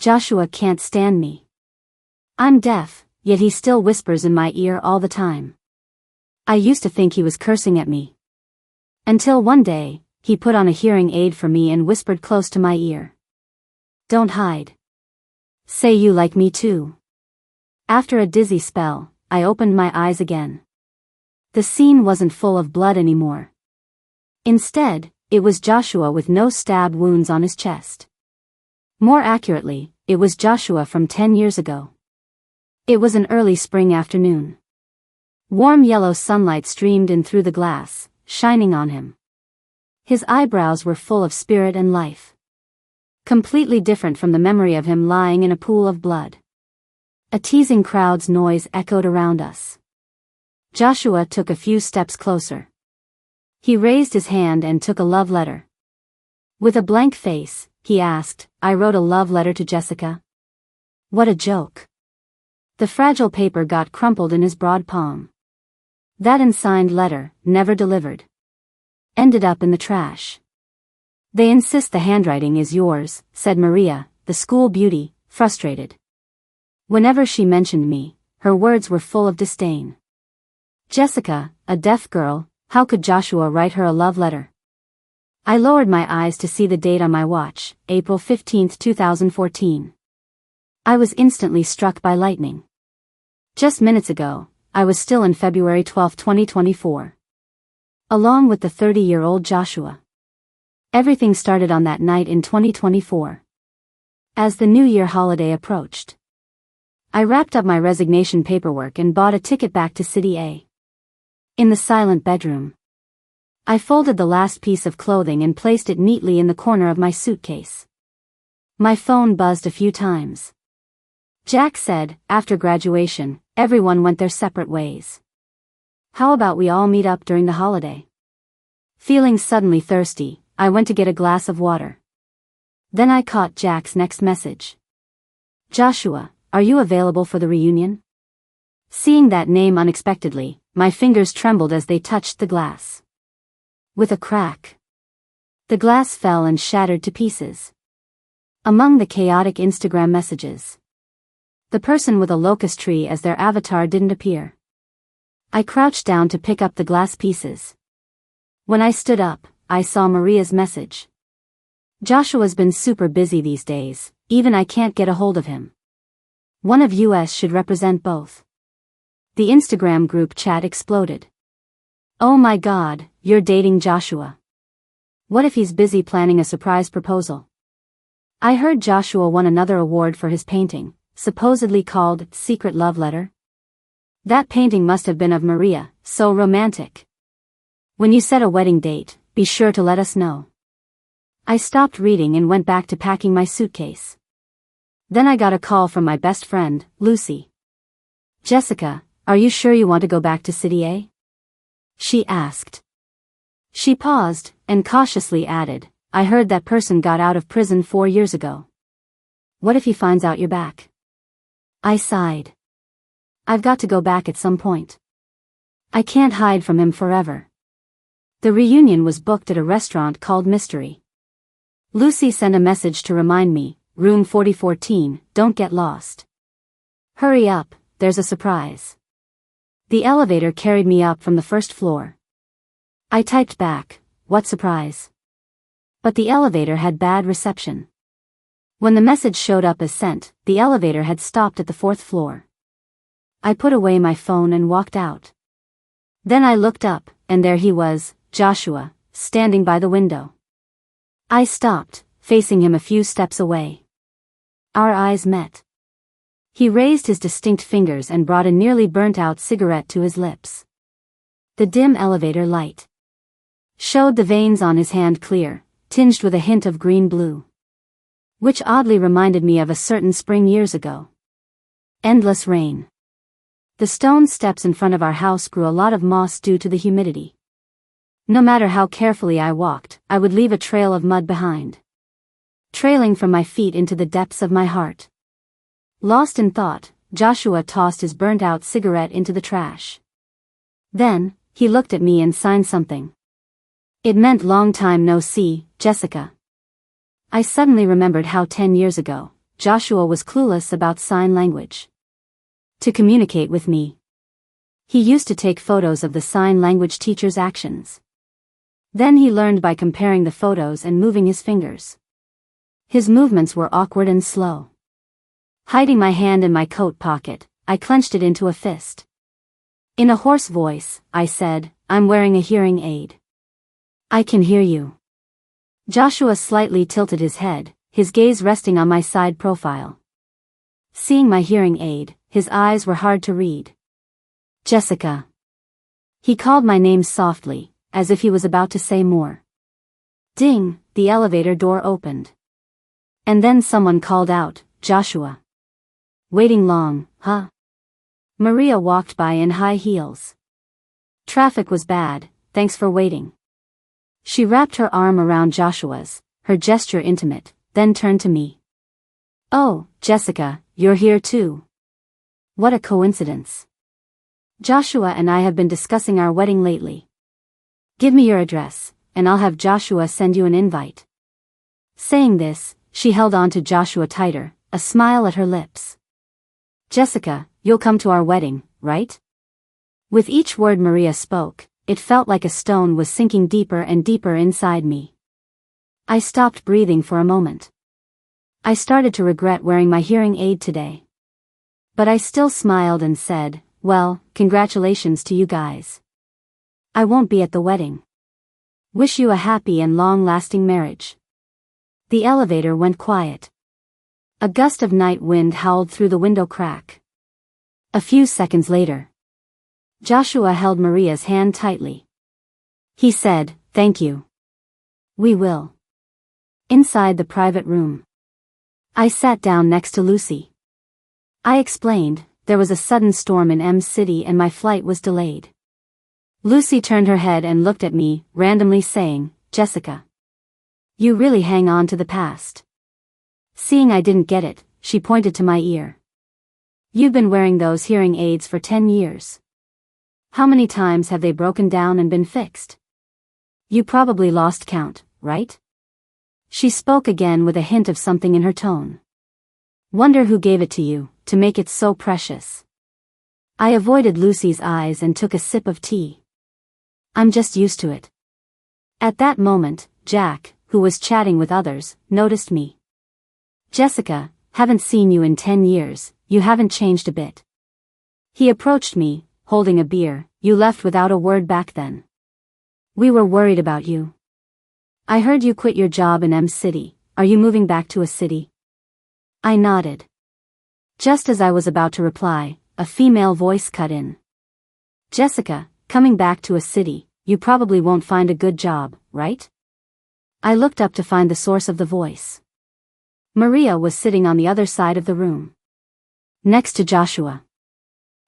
Joshua can't stand me. I'm deaf, yet he still whispers in my ear all the time. I used to think he was cursing at me. Until one day, he put on a hearing aid for me and whispered close to my ear. Don't hide. Say you like me too. After a dizzy spell, I opened my eyes again. The scene wasn't full of blood anymore. Instead, it was Joshua with no stab wounds on his chest. More accurately, it was Joshua from 10 years ago. It was an early spring afternoon. Warm yellow sunlight streamed in through the glass, shining on him. His eyebrows were full of spirit and life. Completely different from the memory of him lying in a pool of blood. A teasing crowd's noise echoed around us. Joshua took a few steps closer. He raised his hand and took a love letter. With a blank face, he asked, I wrote a love letter to Jessica. What a joke. The fragile paper got crumpled in his broad palm. That unsigned letter, never delivered, ended up in the trash. They insist the handwriting is yours, said Maria, the school beauty, frustrated. Whenever she mentioned me, her words were full of disdain. Jessica, a deaf girl, how could Joshua write her a love letter? I lowered my eyes to see the date on my watch, April 15, 2014. I was instantly struck by lightning. Just minutes ago, I was still in February 12, 2024. Along with the 30-year-old Joshua. Everything started on that night in 2024. As the New Year holiday approached, I wrapped up my resignation paperwork and bought a ticket back to City A. In the silent bedroom, I folded the last piece of clothing and placed it neatly in the corner of my suitcase. My phone buzzed a few times. Jack said, after graduation, everyone went their separate ways. How about we all meet up during the holiday? Feeling suddenly thirsty, I went to get a glass of water. Then I caught Jack's next message. Joshua, are you available for the reunion? Seeing that name unexpectedly, my fingers trembled as they touched the glass. With a crack, the glass fell and shattered to pieces. Among the chaotic Instagram messages, the person with a locust tree as their avatar didn't appear. I crouched down to pick up the glass pieces. When I stood up, I saw Maria's message. Joshua's been super busy these days, even I can't get a hold of him. One of us should represent both. The Instagram group chat exploded. Oh my God, you're dating Joshua. What if he's busy planning a surprise proposal? I heard Joshua won another award for his painting, supposedly called Secret Love Letter. That painting must have been of Maria, so romantic. When you set a wedding date, be sure to let us know. I stopped reading and went back to packing my suitcase. Then I got a call from my best friend, Lucy. Jessica, are you sure you want to go back to City A? She asked. She paused, and cautiously added, I heard that person got out of prison 4 years ago. What if he finds out you're back? I sighed. I've got to go back at some point. I can't hide from him forever. The reunion was booked at a restaurant called Mystery. Lucy sent a message to remind me, room 4014, don't get lost. Hurry up, there's a surprise. The elevator carried me up from the first floor. I typed back, what surprise? But the elevator had bad reception. When the message showed up as sent, the elevator had stopped at the 4th floor. I put away my phone and walked out. Then I looked up, and there he was, Joshua, standing by the window. I stopped, facing him a few steps away. Our eyes met. He raised his distinct fingers and brought a nearly burnt-out cigarette to his lips. The dim elevator light showed the veins on his hand clear, tinged with a hint of green-blue. Which oddly reminded me of a certain spring years ago. Endless rain. The stone steps in front of our house grew a lot of moss due to the humidity. No matter how carefully I walked, I would leave a trail of mud behind, trailing from my feet into the depths of my heart. Lost in thought, Joshua tossed his burnt-out cigarette into the trash. Then, he looked at me and signed something. It meant long time no see, Jessica. I suddenly remembered how 10 years ago, Joshua was clueless about sign language. To communicate with me, he used to take photos of the sign language teacher's actions. Then he learned by comparing the photos and moving his fingers. His movements were awkward and slow. Hiding my hand in my coat pocket, I clenched it into a fist. In a hoarse voice, I said, "I'm wearing a hearing aid. I can hear you." Joshua slightly tilted his head, his gaze resting on my side profile. Seeing my hearing aid, his eyes were hard to read. "Jessica." He called my name softly, as if he was about to say more. Ding, the elevator door opened. And then someone called out, "Joshua. Waiting long, huh?" Maria walked by in high heels. "Traffic was bad, thanks for waiting." She wrapped her arm around Joshua's, her gesture intimate, then turned to me. "Oh, Jessica, you're here too. What a coincidence. Joshua and I have been discussing our wedding lately. Give me your address, and I'll have Joshua send you an invite." Saying this, she held on to Joshua tighter, a smile at her lips. "Jessica, you'll come to our wedding, right?" With each word Maria spoke, it felt like a stone was sinking deeper and deeper inside me. I stopped breathing for a moment. I started to regret wearing my hearing aid today. But I still smiled and said, "Well, congratulations to you guys. I won't be at the wedding. Wish you a happy and long-lasting marriage." The elevator went quiet. A gust of night wind howled through the window crack. A few seconds later, Joshua held Maria's hand tightly. He said, "Thank you. We will." Inside the private room, I sat down next to Lucy. I explained, there was a sudden storm in M City and my flight was delayed. Lucy turned her head and looked at me, randomly saying, "Jessica, you really hang on to the past." Seeing I didn't get it, she pointed to my ear. "You've been wearing those hearing aids for 10 years. How many times have they broken down and been fixed? You probably lost count, right?" She spoke again with a hint of something in her tone. "Wonder who gave it to you, to make it so precious." I avoided Lucy's eyes and took a sip of tea. "I'm just used to it." At that moment, Jack, who was chatting with others, noticed me. "Jessica, haven't seen you in 10 years, you haven't changed a bit." He approached me, holding a beer. "You left without a word back then. We were worried about you. I heard you quit your job in M City. Are you moving back to a city?" I nodded. Just as I was about to reply, a female voice cut in. "Jessica, coming back to a city, you probably won't find a good job, right?" I looked up to find the source of the voice. Maria was sitting on the other side of the room, next to Joshua.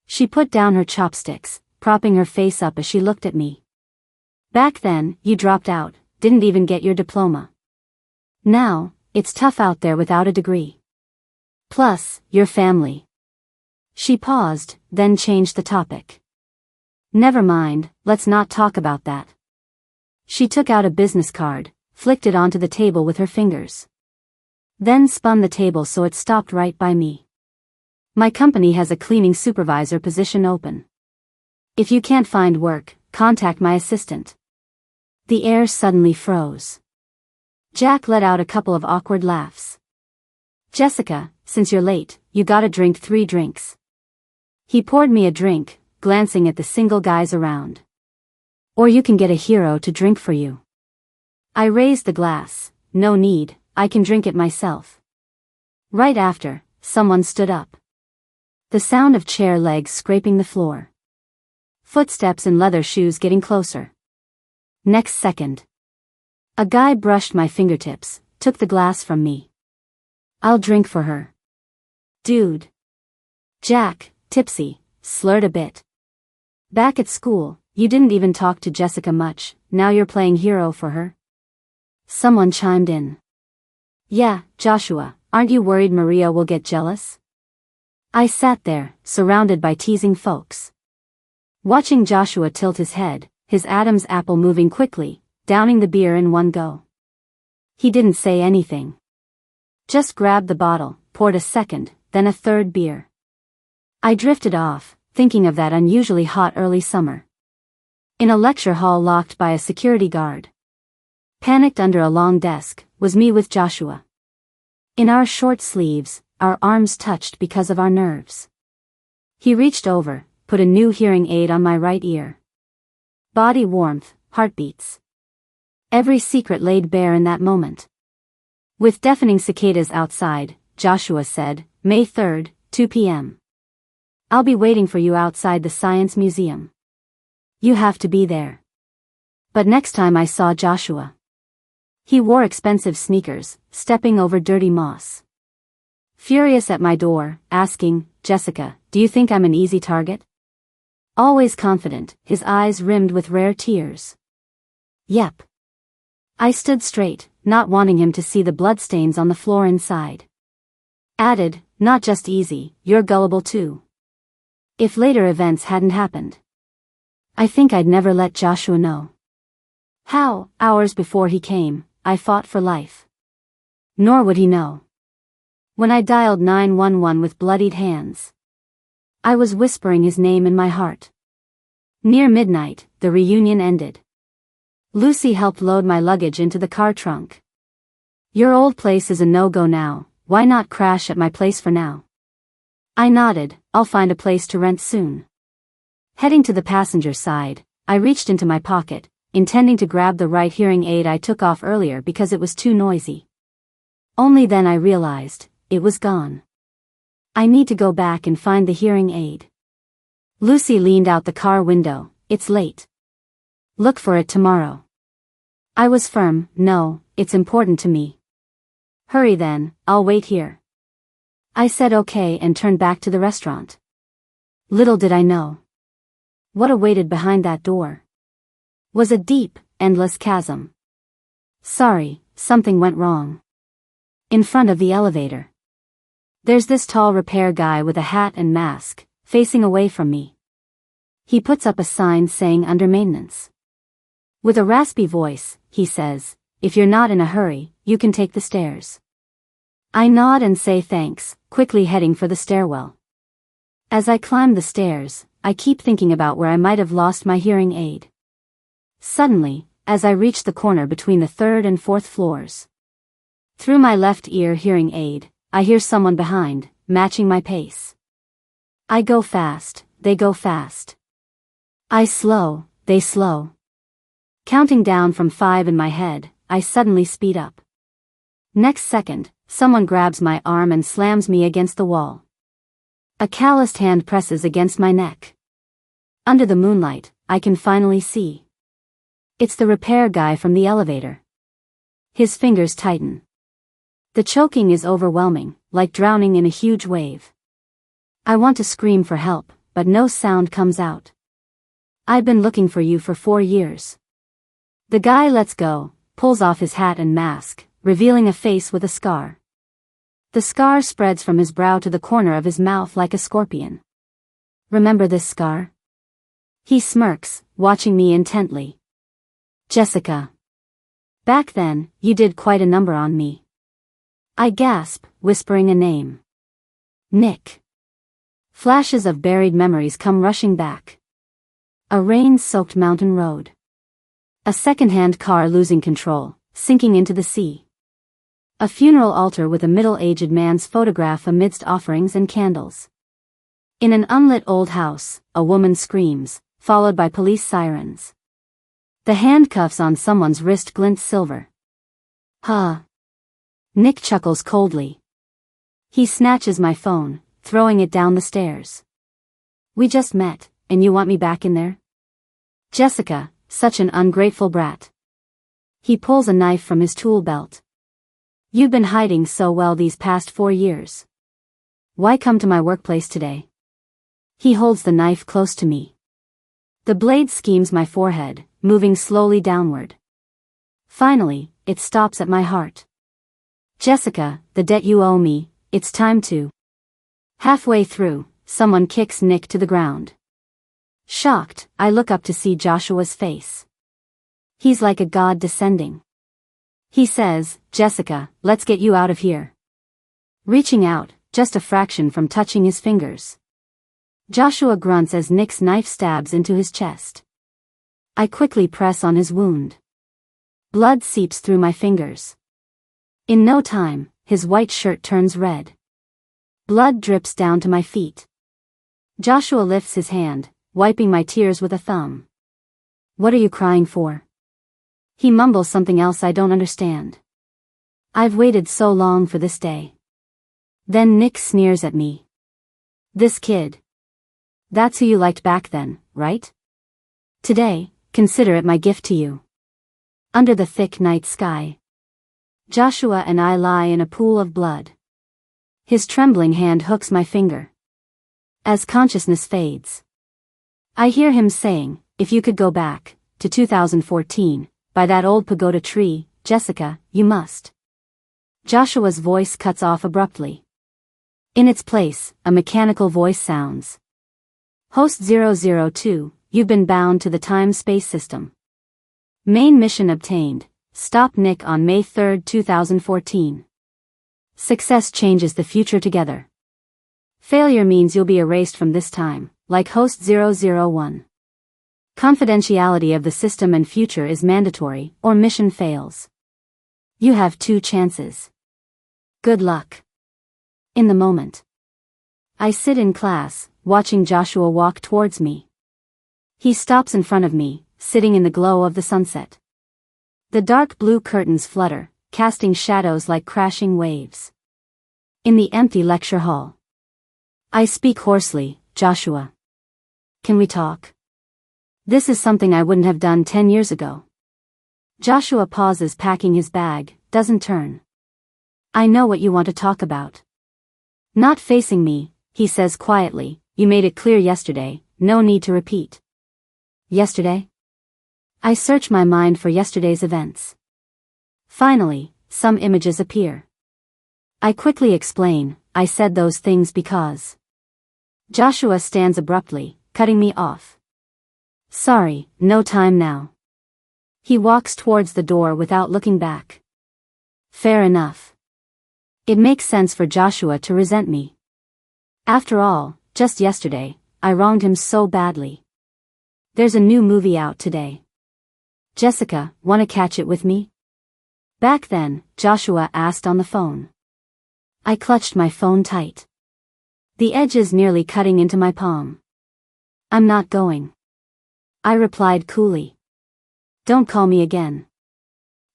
She put down her chopsticks, propping her face up as she looked at me. "Back then, you dropped out, didn't even get your diploma. Now, it's tough out there without a degree. Plus, your family." She paused, then changed the topic. "Never mind, let's not talk about that." She took out a business card, flicked it onto the table with her fingers. Then spun the table so it stopped right by me. "My company has a cleaning supervisor position open. If you can't find work, contact my assistant." The air suddenly froze. Jack let out a couple of awkward laughs. "Jessica, since you're late, you gotta drink 3 drinks. He poured me a drink, glancing at the single guys around. "Or you can get a hero to drink for you." I raised the glass. "No need, I can drink it myself." Right after, someone stood up. The sound of chair legs scraping the floor. Footsteps in leather shoes getting closer. Next second, a guy brushed my fingertips, took the glass from me. "I'll drink for her." "Dude." Jack, tipsy, slurred a bit. "Back at school, you didn't even talk to Jessica much, now you're playing hero for her?" Someone chimed in. "Yeah, Joshua, aren't you worried Maria will get jealous?" I sat there, surrounded by teasing folks. Watching Joshua tilt his head, his Adam's apple moving quickly, downing the beer in one go. He didn't say anything. Just grabbed the bottle, poured a second, then a third beer. I drifted off, thinking of that unusually hot early summer. In a lecture hall locked by a security guard. Panicked under a long desk, was me with Joshua. In our short sleeves, our arms touched because of our nerves. He reached over, put a new hearing aid on my right ear. Body warmth, heartbeats. Every secret laid bare in that moment. With deafening cicadas outside, Joshua said, May 3rd, 2 p.m. I'll be waiting for you outside the Science Museum. You have to be there. But next time I saw Joshua, he wore expensive sneakers, stepping over dirty moss. Furious at my door, asking, Jessica, do you think I'm an easy target? Always confident, his eyes rimmed with rare tears. Yep. I stood straight, not wanting him to see the bloodstains on the floor inside. Added, not just easy, you're gullible too. If later events hadn't happened, I think I'd never let Joshua know how, hours before he came, I fought for life. Nor would he know. When I dialed 911 with bloodied hands, I was whispering his name in my heart. Near midnight, the reunion ended. Lucy helped load my luggage into the car trunk. Your old place is a no-go now, why not crash at my place for now? I nodded, I'll find a place to rent soon. Heading to the passenger side, I reached into my pocket, intending to grab the right hearing aid I took off earlier because it was too noisy. Only then I realized, it was gone. I need to go back and find the hearing aid. Lucy leaned out the car window, it's late. Look for it tomorrow. I was firm, no, it's important to me. Hurry then, I'll wait here. I said okay and turned back to the restaurant. Little did I know. What awaited behind that door was a deep, endless chasm. Sorry, something went wrong. In front of the elevator, there's this tall repair guy with a hat and mask, facing away from me. He puts up a sign saying under maintenance. With a raspy voice, he says, if you're not in a hurry, you can take the stairs. I nod and say thanks, quickly heading for the stairwell. As I climb the stairs, I keep thinking about where I might have lost my hearing aid. Suddenly, as I reach the corner between the third and fourth floors, through my left ear hearing aid, I hear someone behind, matching my pace. I go fast, they go fast. I slow, they slow. Counting down from 5 in my head, I suddenly speed up. Next second, someone grabs my arm and slams me against the wall. A calloused hand presses against my neck. Under the moonlight, I can finally see. It's the repair guy from the elevator. His fingers tighten. The choking is overwhelming, like drowning in a huge wave. I want to scream for help, but no sound comes out. I've been looking for you for 4 years. The guy lets go, pulls off his hat and mask, revealing a face with a scar. The scar spreads from his brow to the corner of his mouth like a scorpion. Remember this scar? He smirks, watching me intently. Jessica. Back then, you did quite a number on me. I gasp, whispering a name. Nick. Flashes of buried memories come rushing back. A rain-soaked mountain road. A second-hand car losing control, sinking into the sea. A funeral altar with a middle-aged man's photograph amidst offerings and candles. In an unlit old house, a woman screams, followed by police sirens. The handcuffs on someone's wrist glint silver. Huh. Nick chuckles coldly. He snatches my phone, throwing it down the stairs. We just met, and you want me back in there? Jessica, such an ungrateful brat. He pulls a knife from his tool belt. You've been hiding so well these past 4 years. Why come to my workplace today? He holds the knife close to me. The blade schemes my forehead, moving slowly downward. Finally, it stops at my heart. Jessica, the debt you owe me, it's time to. Halfway through, someone kicks Nick to the ground. Shocked, I look up to see Joshua's face. He's like a god descending. He says, Jessica, let's get you out of here. reaching out, just a fraction from touching his fingers. Joshua grunts as Nick's knife stabs into his chest. I quickly press on his wound. Blood seeps through my fingers. In no time, his white shirt turns red. Blood drips down to my feet. Joshua lifts his hand, wiping my tears with a thumb. What are you crying for? He mumbles something else I don't understand. I've waited so long for this day. Then Nick sneers at me. This kid. That's who you liked back then, right? Today, consider it my gift to you. Under the thick night sky, Joshua and I lie in a pool of blood. His trembling hand hooks my finger. As consciousness fades, I hear him saying, if you could go back, to 2014, by that old pagoda tree, Jessica, you must. Joshua's voice cuts off abruptly. In its place, a mechanical voice sounds. Host 002, you've been bound to the time-space system. Main mission obtained. Stop Nick on May 3, 2014. Success changes the future together. Failure means you'll be erased from this time, like Host 001. Confidentiality of the system and future is mandatory, or mission fails. You have 2 chances. Good luck. In the moment, I sit in class, watching Joshua walk towards me. He stops in front of me, sitting in the glow of the sunset. The dark blue curtains flutter, casting shadows like crashing waves. In the empty lecture hall, I speak hoarsely, Joshua. Can we talk? This is something I wouldn't have done 10 years ago. Joshua pauses packing his bag, doesn't turn. I know what you want to talk about. Not facing me, he says quietly, you made it clear yesterday, no need to repeat. Yesterday? I search my mind for yesterday's events. Finally, some images appear. I quickly explain, I said those things because. Joshua stands abruptly, cutting me off. Sorry, no time now. He walks towards the door without looking back. Fair enough. It makes sense for Joshua to resent me. After all, just yesterday, I wronged him so badly. There's a new movie out today. Jessica, wanna catch it with me? Back then, Joshua asked on the phone. I clutched my phone tight. The edges nearly cutting into my palm. I'm not going. I replied coolly. Don't call me again.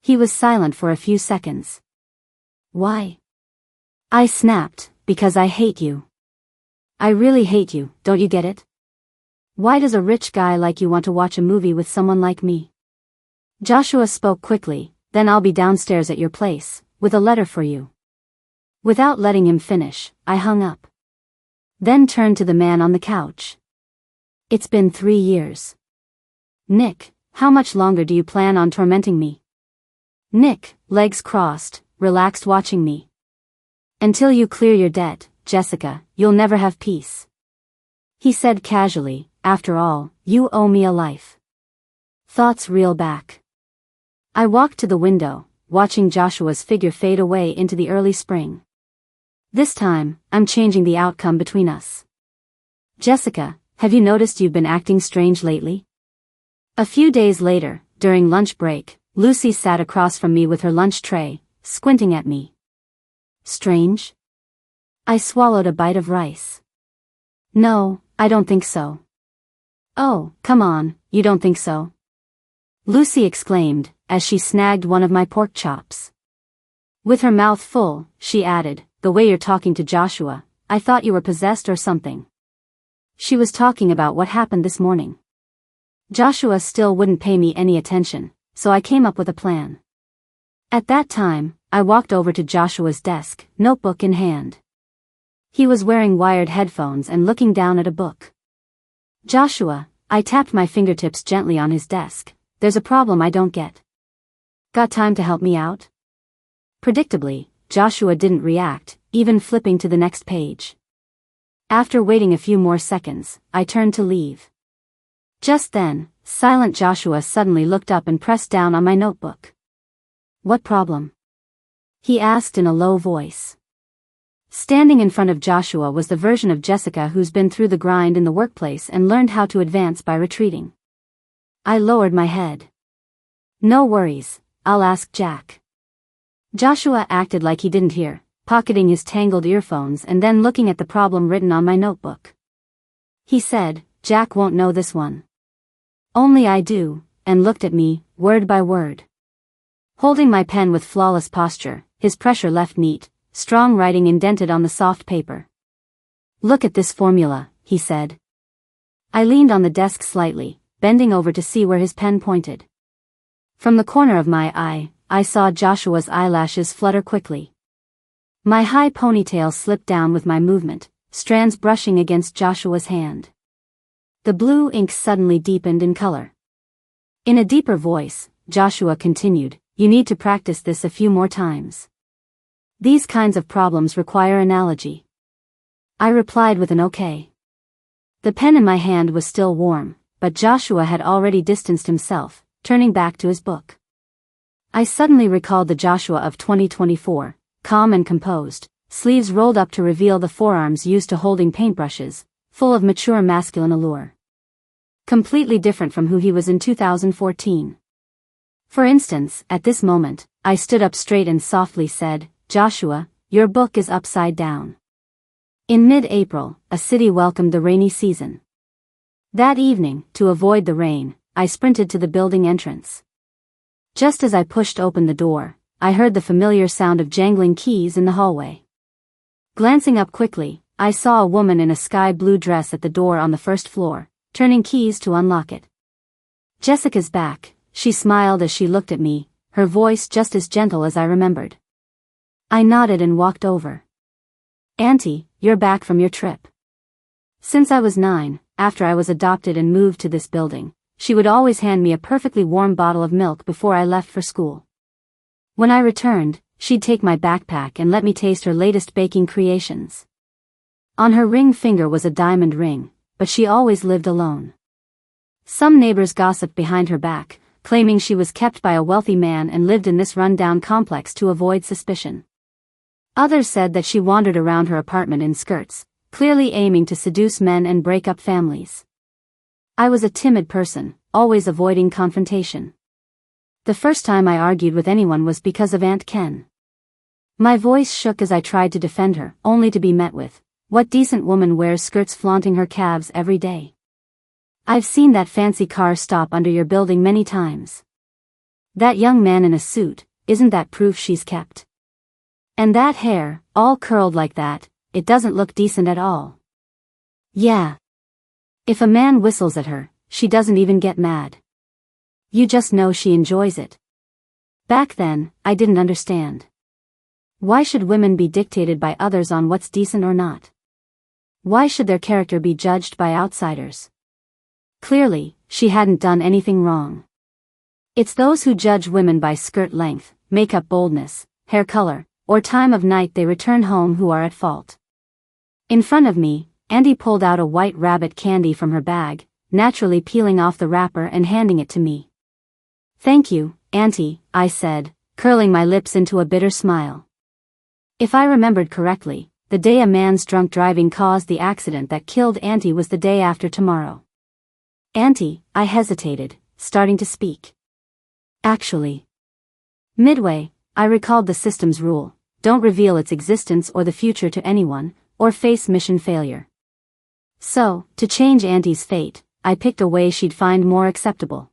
He was silent for a few seconds. Why? I snapped, because I hate you. I really hate you, don't you get it? Why does a rich guy like you want to watch a movie with someone like me? Joshua spoke quickly, then I'll be downstairs at your place, with a letter for you. Without letting him finish, I hung up. Then turned to the man on the couch. It's been 3 years. Nick, how much longer do you plan on tormenting me? Nick, legs crossed, relaxed watching me. Until you clear your debt, Jessica, you'll never have peace. He said casually, after all, you owe me a life. Thoughts reel back. I walked to the window, watching Joshua's figure fade away into the early spring. This time, I'm changing the outcome between us. Jessica, have you noticed you've been acting strange lately? A few days later, during lunch break, Lucy sat across from me with her lunch tray, squinting at me. Strange? I swallowed a bite of rice. No, I don't think so. Oh, come on, you don't think so? Lucy exclaimed, as she snagged one of my pork chops. With her mouth full, she added, the way you're talking to Joshua, I thought you were possessed or something. She was talking about what happened this morning. Joshua still wouldn't pay me any attention, so I came up with a plan. At that time, I walked over to Joshua's desk, notebook in hand. He was wearing wired headphones and looking down at a book. Joshua, I tapped my fingertips gently on his desk. There's a problem I don't get. Got time to help me out? Predictably, Joshua didn't react, even flipping to the next page. After waiting a few more seconds, I turned to leave. Just then, silent Joshua suddenly looked up and pressed down on my notebook. What problem? He asked in a low voice. Standing in front of Joshua was the version of Jessica who's been through the grind in the workplace and learned how to advance by retreating. I lowered my head. No worries, I'll ask Jack. Joshua acted like he didn't hear, pocketing his tangled earphones and then looking at the problem written on my notebook. He said, Jack won't know this one. Only I do, and looked at me, word by word. Holding my pen with flawless posture, his pressure left neat, strong writing indented on the soft paper. Look at this formula, he said. I leaned on the desk slightly, bending over to see where his pen pointed. From the corner of my eye, I saw Joshua's eyelashes flutter quickly. My high ponytail slipped down with my movement, strands brushing against Joshua's hand. The blue ink suddenly deepened in color. In a deeper voice, Joshua continued, you need to practice this a few more times. These kinds of problems require analogy. I replied with an okay. The pen in my hand was still warm, but Joshua had already distanced himself, turning back to his book. I suddenly recalled the Joshua of 2024, calm and composed, sleeves rolled up to reveal the forearms used to holding paintbrushes, full of mature masculine allure. Completely different from who he was in 2014. For instance, at this moment, I stood up straight and softly said, Joshua, your book is upside down. In mid-April, a city welcomed the rainy season. That evening, to avoid the rain, I sprinted to the building entrance. Just as I pushed open the door, I heard the familiar sound of jangling keys in the hallway. Glancing up quickly, I saw a woman in a sky blue dress at the door on the first floor, turning keys to unlock it. Jessica's back, she smiled as she looked at me, her voice just as gentle as I remembered. I nodded and walked over. Auntie, you're back from your trip. Since I was 9, after I was adopted and moved to this building, she would always hand me a perfectly warm bottle of milk before I left for school. When I returned, she'd take my backpack and let me taste her latest baking creations. On her ring finger was a diamond ring, but she always lived alone. Some neighbors gossiped behind her back, claiming she was kept by a wealthy man and lived in this run-down complex to avoid suspicion. Others said that she wandered around her apartment in skirts, clearly aiming to seduce men and break up families. I was a timid person, always avoiding confrontation. The first time I argued with anyone was because of Aunt Ken. My voice shook as I tried to defend her, only to be met with, what decent woman wears skirts flaunting her calves every day? I've seen that fancy car stop under your building many times. That young man in a suit, isn't that proof she's kept? And that hair, all curled like that, it doesn't look decent at all. Yeah. If a man whistles at her, she doesn't even get mad. You just know she enjoys it. Back then, I didn't understand. Why should women be dictated by others on what's decent or not? Why should their character be judged by outsiders? Clearly, she hadn't done anything wrong. It's those who judge women by skirt length, makeup boldness, hair color, or time of night they return home who are at fault. In front of me, Andy pulled out a white rabbit candy from her bag, naturally peeling off the wrapper and handing it to me. Thank you, Auntie, I said, curling my lips into a bitter smile. If I remembered correctly, the day a man's drunk driving caused the accident that killed Auntie was the day after tomorrow. Auntie, I hesitated, starting to speak. Actually. Midway, I recalled the system's rule, don't reveal its existence or the future to anyone, or face mission failure. So, to change Auntie's fate, I picked a way she'd find more acceptable.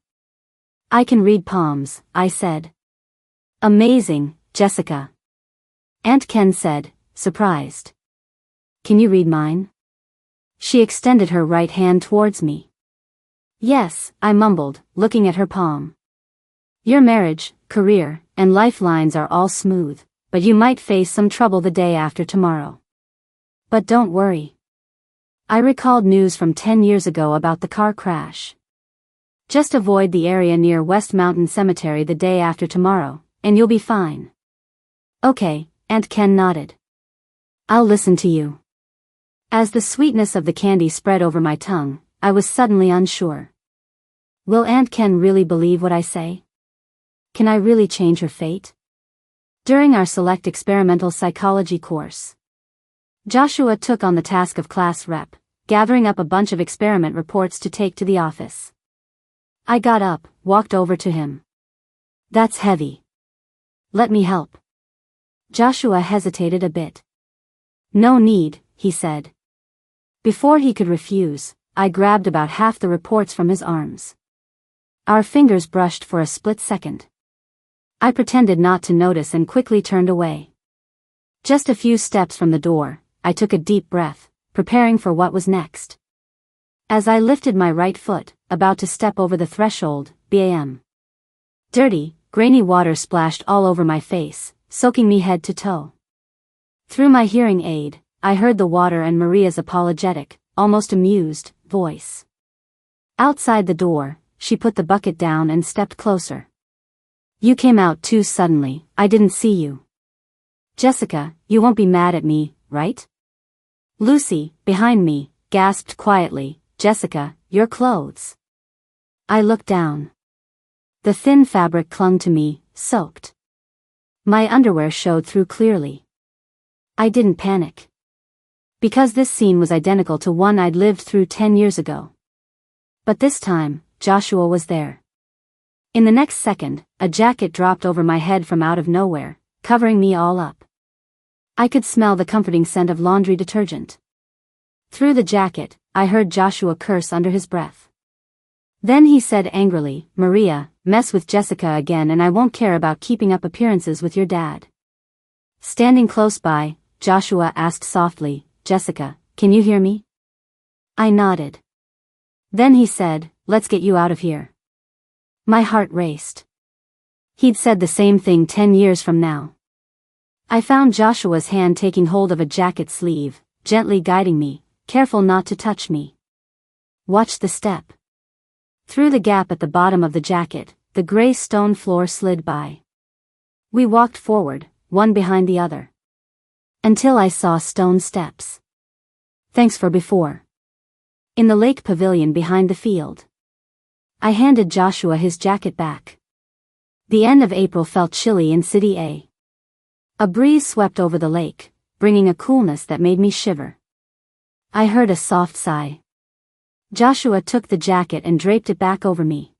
I can read palms, I said. Amazing, Jessica. Aunt Ken said, surprised. Can you read mine? She extended her right hand towards me. Yes, I mumbled, looking at her palm. Your marriage, career, and lifelines are all smooth, but you might face some trouble the day after tomorrow. But don't worry. I recalled news from 10 years ago about the car crash. Just avoid the area near West Mountain Cemetery the day after tomorrow, and you'll be fine. Okay, Aunt Ken nodded. I'll listen to you. As the sweetness of the candy spread over my tongue, I was suddenly unsure. Will Aunt Ken really believe what I say? Can I really change her fate? During our select experimental psychology course, Joshua took on the task of class rep, gathering up a bunch of experiment reports to take to the office. I got up, walked over to him. That's heavy. Let me help. Joshua hesitated a bit. No need, he said. Before he could refuse, I grabbed about half the reports from his arms. Our fingers brushed for a split second. I pretended not to notice and quickly turned away. Just a few steps from the door, I took a deep breath, preparing for what was next. As I lifted my right foot, about to step over the threshold, bam. Dirty, grainy water splashed all over my face, soaking me head to toe. Through my hearing aid, I heard the water and Maria's apologetic, almost amused, voice. Outside the door, she put the bucket down and stepped closer. You came out too suddenly, I didn't see you. Jessica, you won't be mad at me, right? Lucy, behind me, gasped quietly, Jessica, your clothes. I looked down. The thin fabric clung to me, soaked. My underwear showed through clearly. I didn't panic. Because this scene was identical to one I'd lived through 10 years ago. But this time, Joshua was there. In the next second, a jacket dropped over my head from out of nowhere, covering me all up. I could smell the comforting scent of laundry detergent. Through the jacket, I heard Joshua curse under his breath. Then he said angrily, Maria, mess with Jessica again and I won't care about keeping up appearances with your dad. Standing close by, Joshua asked softly, Jessica, can you hear me? I nodded. Then he said, let's get you out of here. My heart raced. He'd said the same thing 10 years from now. I found Joshua's hand taking hold of a jacket sleeve, gently guiding me, careful not to touch me. Watch the step. Through the gap at the bottom of the jacket, the gray stone floor slid by. We walked forward, one behind the other. Until I saw stone steps. Thanks for before. In the lake pavilion behind the field. I handed Joshua his jacket back. The end of April felt chilly in City A. A breeze swept over the lake, bringing a coolness that made me shiver. I heard a soft sigh. Joshua took the jacket and draped it back over me.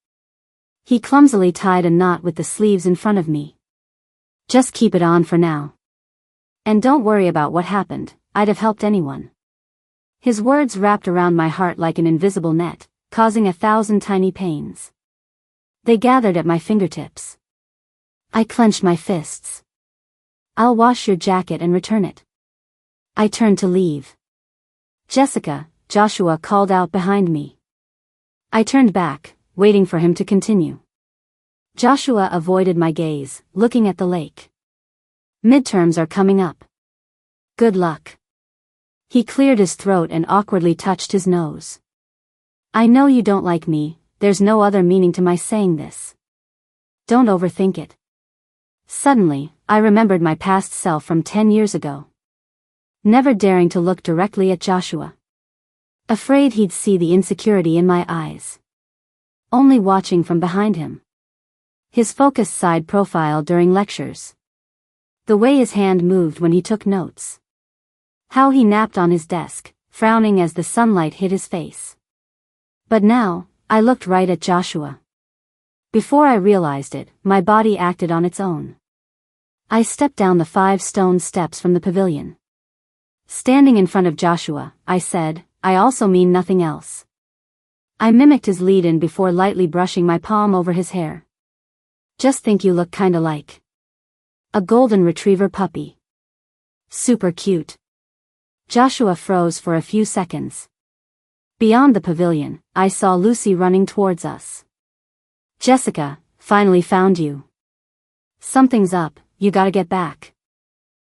He clumsily tied a knot with the sleeves in front of me. Just keep it on for now. And don't worry about what happened, I'd have helped anyone. His words wrapped around my heart like an invisible net, causing 1,000 tiny pains. They gathered at my fingertips. I clenched my fists. I'll wash your jacket and return it. I turned to leave. Jessica, Joshua called out behind me. I turned back, waiting for him to continue. Joshua avoided my gaze, looking at the lake. Midterms are coming up. Good luck. He cleared his throat and awkwardly touched his nose. I know you don't like me, there's no other meaning to my saying this. Don't overthink it. Suddenly, I remembered my past self from 10 years ago. Never daring to look directly at Joshua. Afraid he'd see the insecurity in my eyes. Only watching from behind him. His focused side profile during lectures. The way his hand moved when he took notes. How he napped on his desk, frowning as the sunlight hit his face. But now, I looked right at Joshua. Before I realized it, my body acted on its own. I stepped down the 5 stone steps from the pavilion. Standing in front of Joshua, I said, I also mean nothing else. I mimicked his lead-in before lightly brushing my palm over his hair. Just think you look kinda like a golden retriever puppy. Super cute. Joshua froze for a few seconds. Beyond the pavilion, I saw Lucy running towards us. Jessica, finally found you. Something's up, you gotta get back.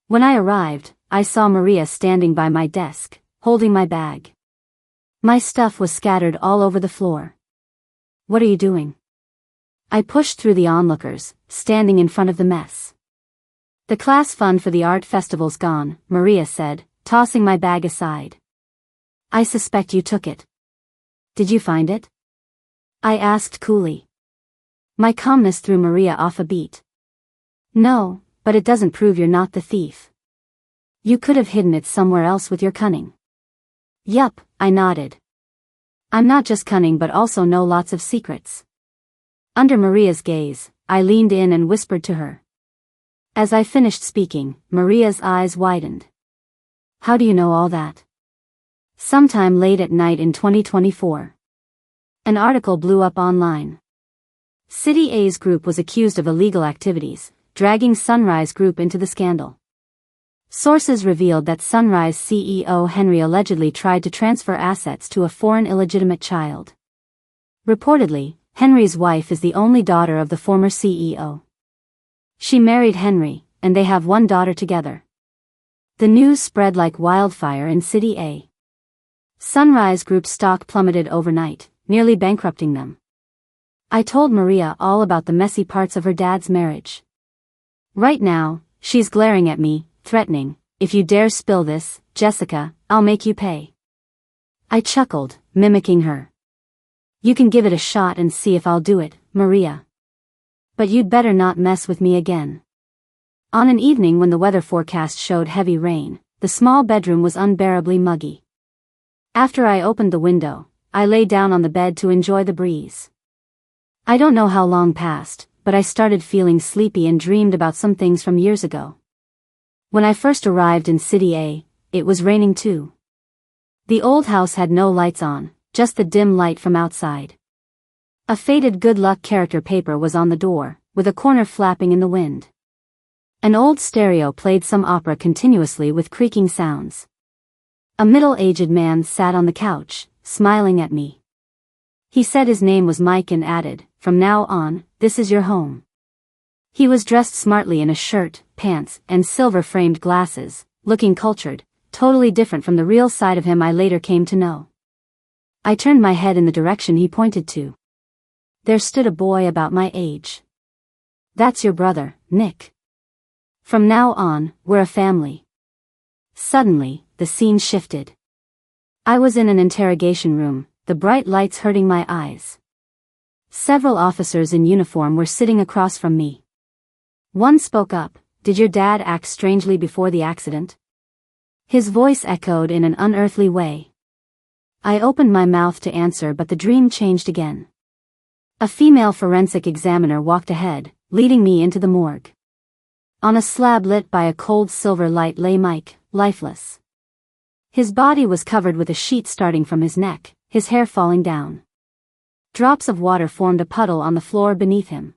When I arrived, I saw Maria standing by my desk, holding my bag. My stuff was scattered all over the floor. What are you doing? I pushed through the onlookers, standing in front of the mess. The class fund for the art festival's gone, Maria said, tossing my bag aside. I suspect you took it. Did you find it? I asked coolly. My calmness threw Maria off a beat. No, but it doesn't prove you're not the thief. You could have hidden it somewhere else with your cunning. Yup, I nodded. I'm not just cunning but also know lots of secrets. Under Maria's gaze, I leaned in and whispered to her. As I finished speaking, Maria's eyes widened. How do you know all that? Sometime late at night in 2024. An article blew up online. City A's group was accused of illegal activities, dragging Sunrise Group into the scandal. Sources revealed that Sunrise CEO Henry allegedly tried to transfer assets to a foreign illegitimate child. Reportedly, Henry's wife is the only daughter of the former CEO. She married Henry, and they have one daughter together. The news spread like wildfire in City A. Sunrise Group's stock plummeted overnight, nearly bankrupting them. I told Maria all about the messy parts of her dad's marriage. Right now, she's glaring at me, threatening, if you dare spill this, Jessica, I'll make you pay. I chuckled, mimicking her. You can give it a shot and see if I'll do it, Maria. But you'd better not mess with me again. On an evening when the weather forecast showed heavy rain, the small bedroom was unbearably muggy. After I opened the window, I lay down on the bed to enjoy the breeze. I don't know how long passed, but I started feeling sleepy and dreamed about some things from years ago. When I first arrived in City A, it was raining too. The old house had no lights on, just the dim light from outside. A faded good luck character paper was on the door, with a corner flapping in the wind. An old stereo played some opera continuously with creaking sounds. A middle-aged man sat on the couch, smiling at me. He said his name was Mike and added, "From now on, this is your home." He was dressed smartly in a shirt, pants, and silver-framed glasses, looking cultured, totally different from the real side of him I later came to know. I turned my head in the direction he pointed to. There stood a boy about my age. "That's your brother, Nick. From now on, we're a family." Suddenly, the scene shifted. I was in an interrogation room, the bright lights hurting my eyes. Several officers in uniform were sitting across from me. One spoke up, "Did your dad act strangely before the accident?" His voice echoed in an unearthly way. I opened my mouth to answer but the dream changed again. A female forensic examiner walked ahead, leading me into the morgue. On a slab lit by a cold silver light lay Mike, lifeless. His body was covered with a sheet starting from his neck, his hair falling down. Drops of water formed a puddle on the floor beneath him.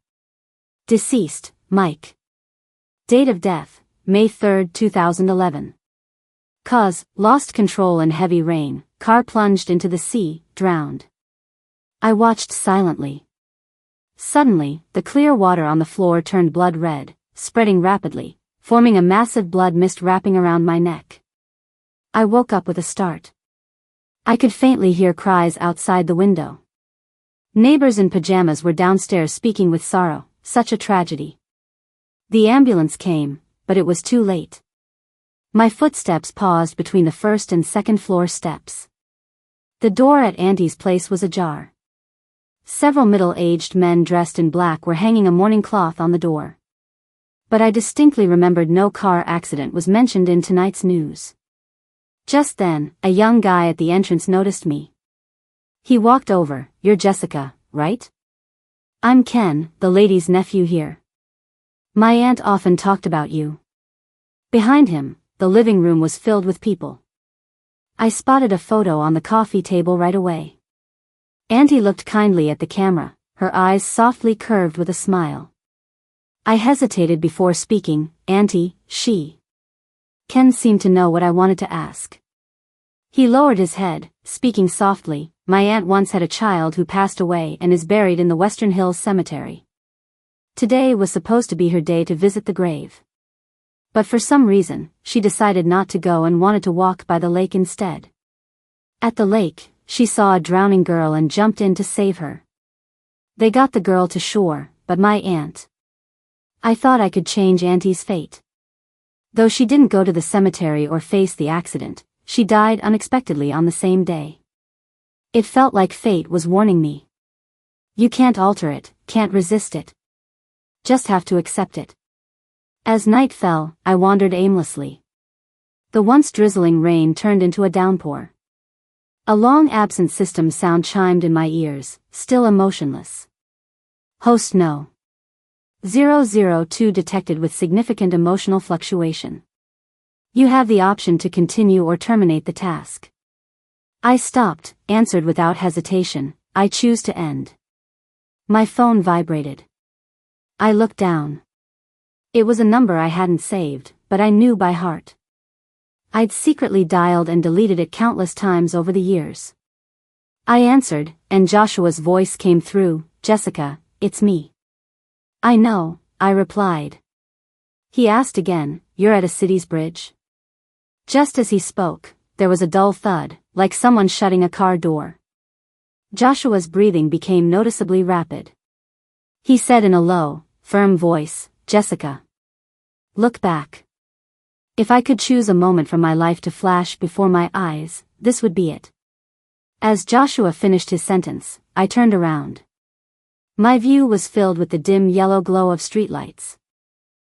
Deceased, Mike. Date of death, May 3, 2011. Cause, lost control in heavy rain, car plunged into the sea, drowned. I watched silently. Suddenly, the clear water on the floor turned blood red, spreading rapidly, forming a massive blood mist wrapping around my neck. I woke up with a start. I could faintly hear cries outside the window. Neighbors in pajamas were downstairs speaking with sorrow, such a tragedy. The ambulance came, but it was too late. My footsteps paused between the first and second floor steps. The door at Auntie's place was ajar. Several middle-aged men dressed in black were hanging a mourning cloth on the door. But I distinctly remembered no car accident was mentioned in tonight's news. Just then, a young guy at the entrance noticed me. He walked over. "You're Jessica, right?" "I'm Ken, the lady's nephew here. My aunt often talked about you." Behind him, the living room was filled with people. I spotted a photo on the coffee table right away. Auntie looked kindly at the camera, her eyes softly curved with a smile. I hesitated before speaking. "Auntie, she." Ken seemed to know what I wanted to ask. He lowered his head, speaking softly. "My aunt once had a child who passed away and is buried in the Western Hills Cemetery. Today was supposed to be her day to visit the grave. But for some reason, she decided not to go and wanted to walk by the lake instead. At the lake, she saw a drowning girl and jumped in to save her. They got the girl to shore, but my aunt. I thought I could change Auntie's fate. Though she didn't go to the cemetery or face the accident, she died unexpectedly on the same day. It felt like fate was warning me. You can't alter it, can't resist it. Just have to accept it." As night fell, I wandered aimlessly. The once drizzling rain turned into a downpour. A long-absent system sound chimed in my ears, still emotionless. Host no. 002 detected with significant emotional fluctuation. You have the option to continue or terminate the task. I stopped, answered without hesitation, I choose to end. My phone vibrated. I looked down. It was a number I hadn't saved, but I knew by heart. I'd secretly dialed and deleted it countless times over the years. I answered, and Joshua's voice came through, "Jessica, it's me." "I know," I replied. He asked again, "You're at a city's bridge?" Just as he spoke, there was a dull thud, like someone shutting a car door. Joshua's breathing became noticeably rapid. He said in a low, firm voice, "Jessica. Look back. If I could choose a moment from my life to flash before my eyes, this would be it." As Joshua finished his sentence, I turned around. My view was filled with the dim yellow glow of streetlights.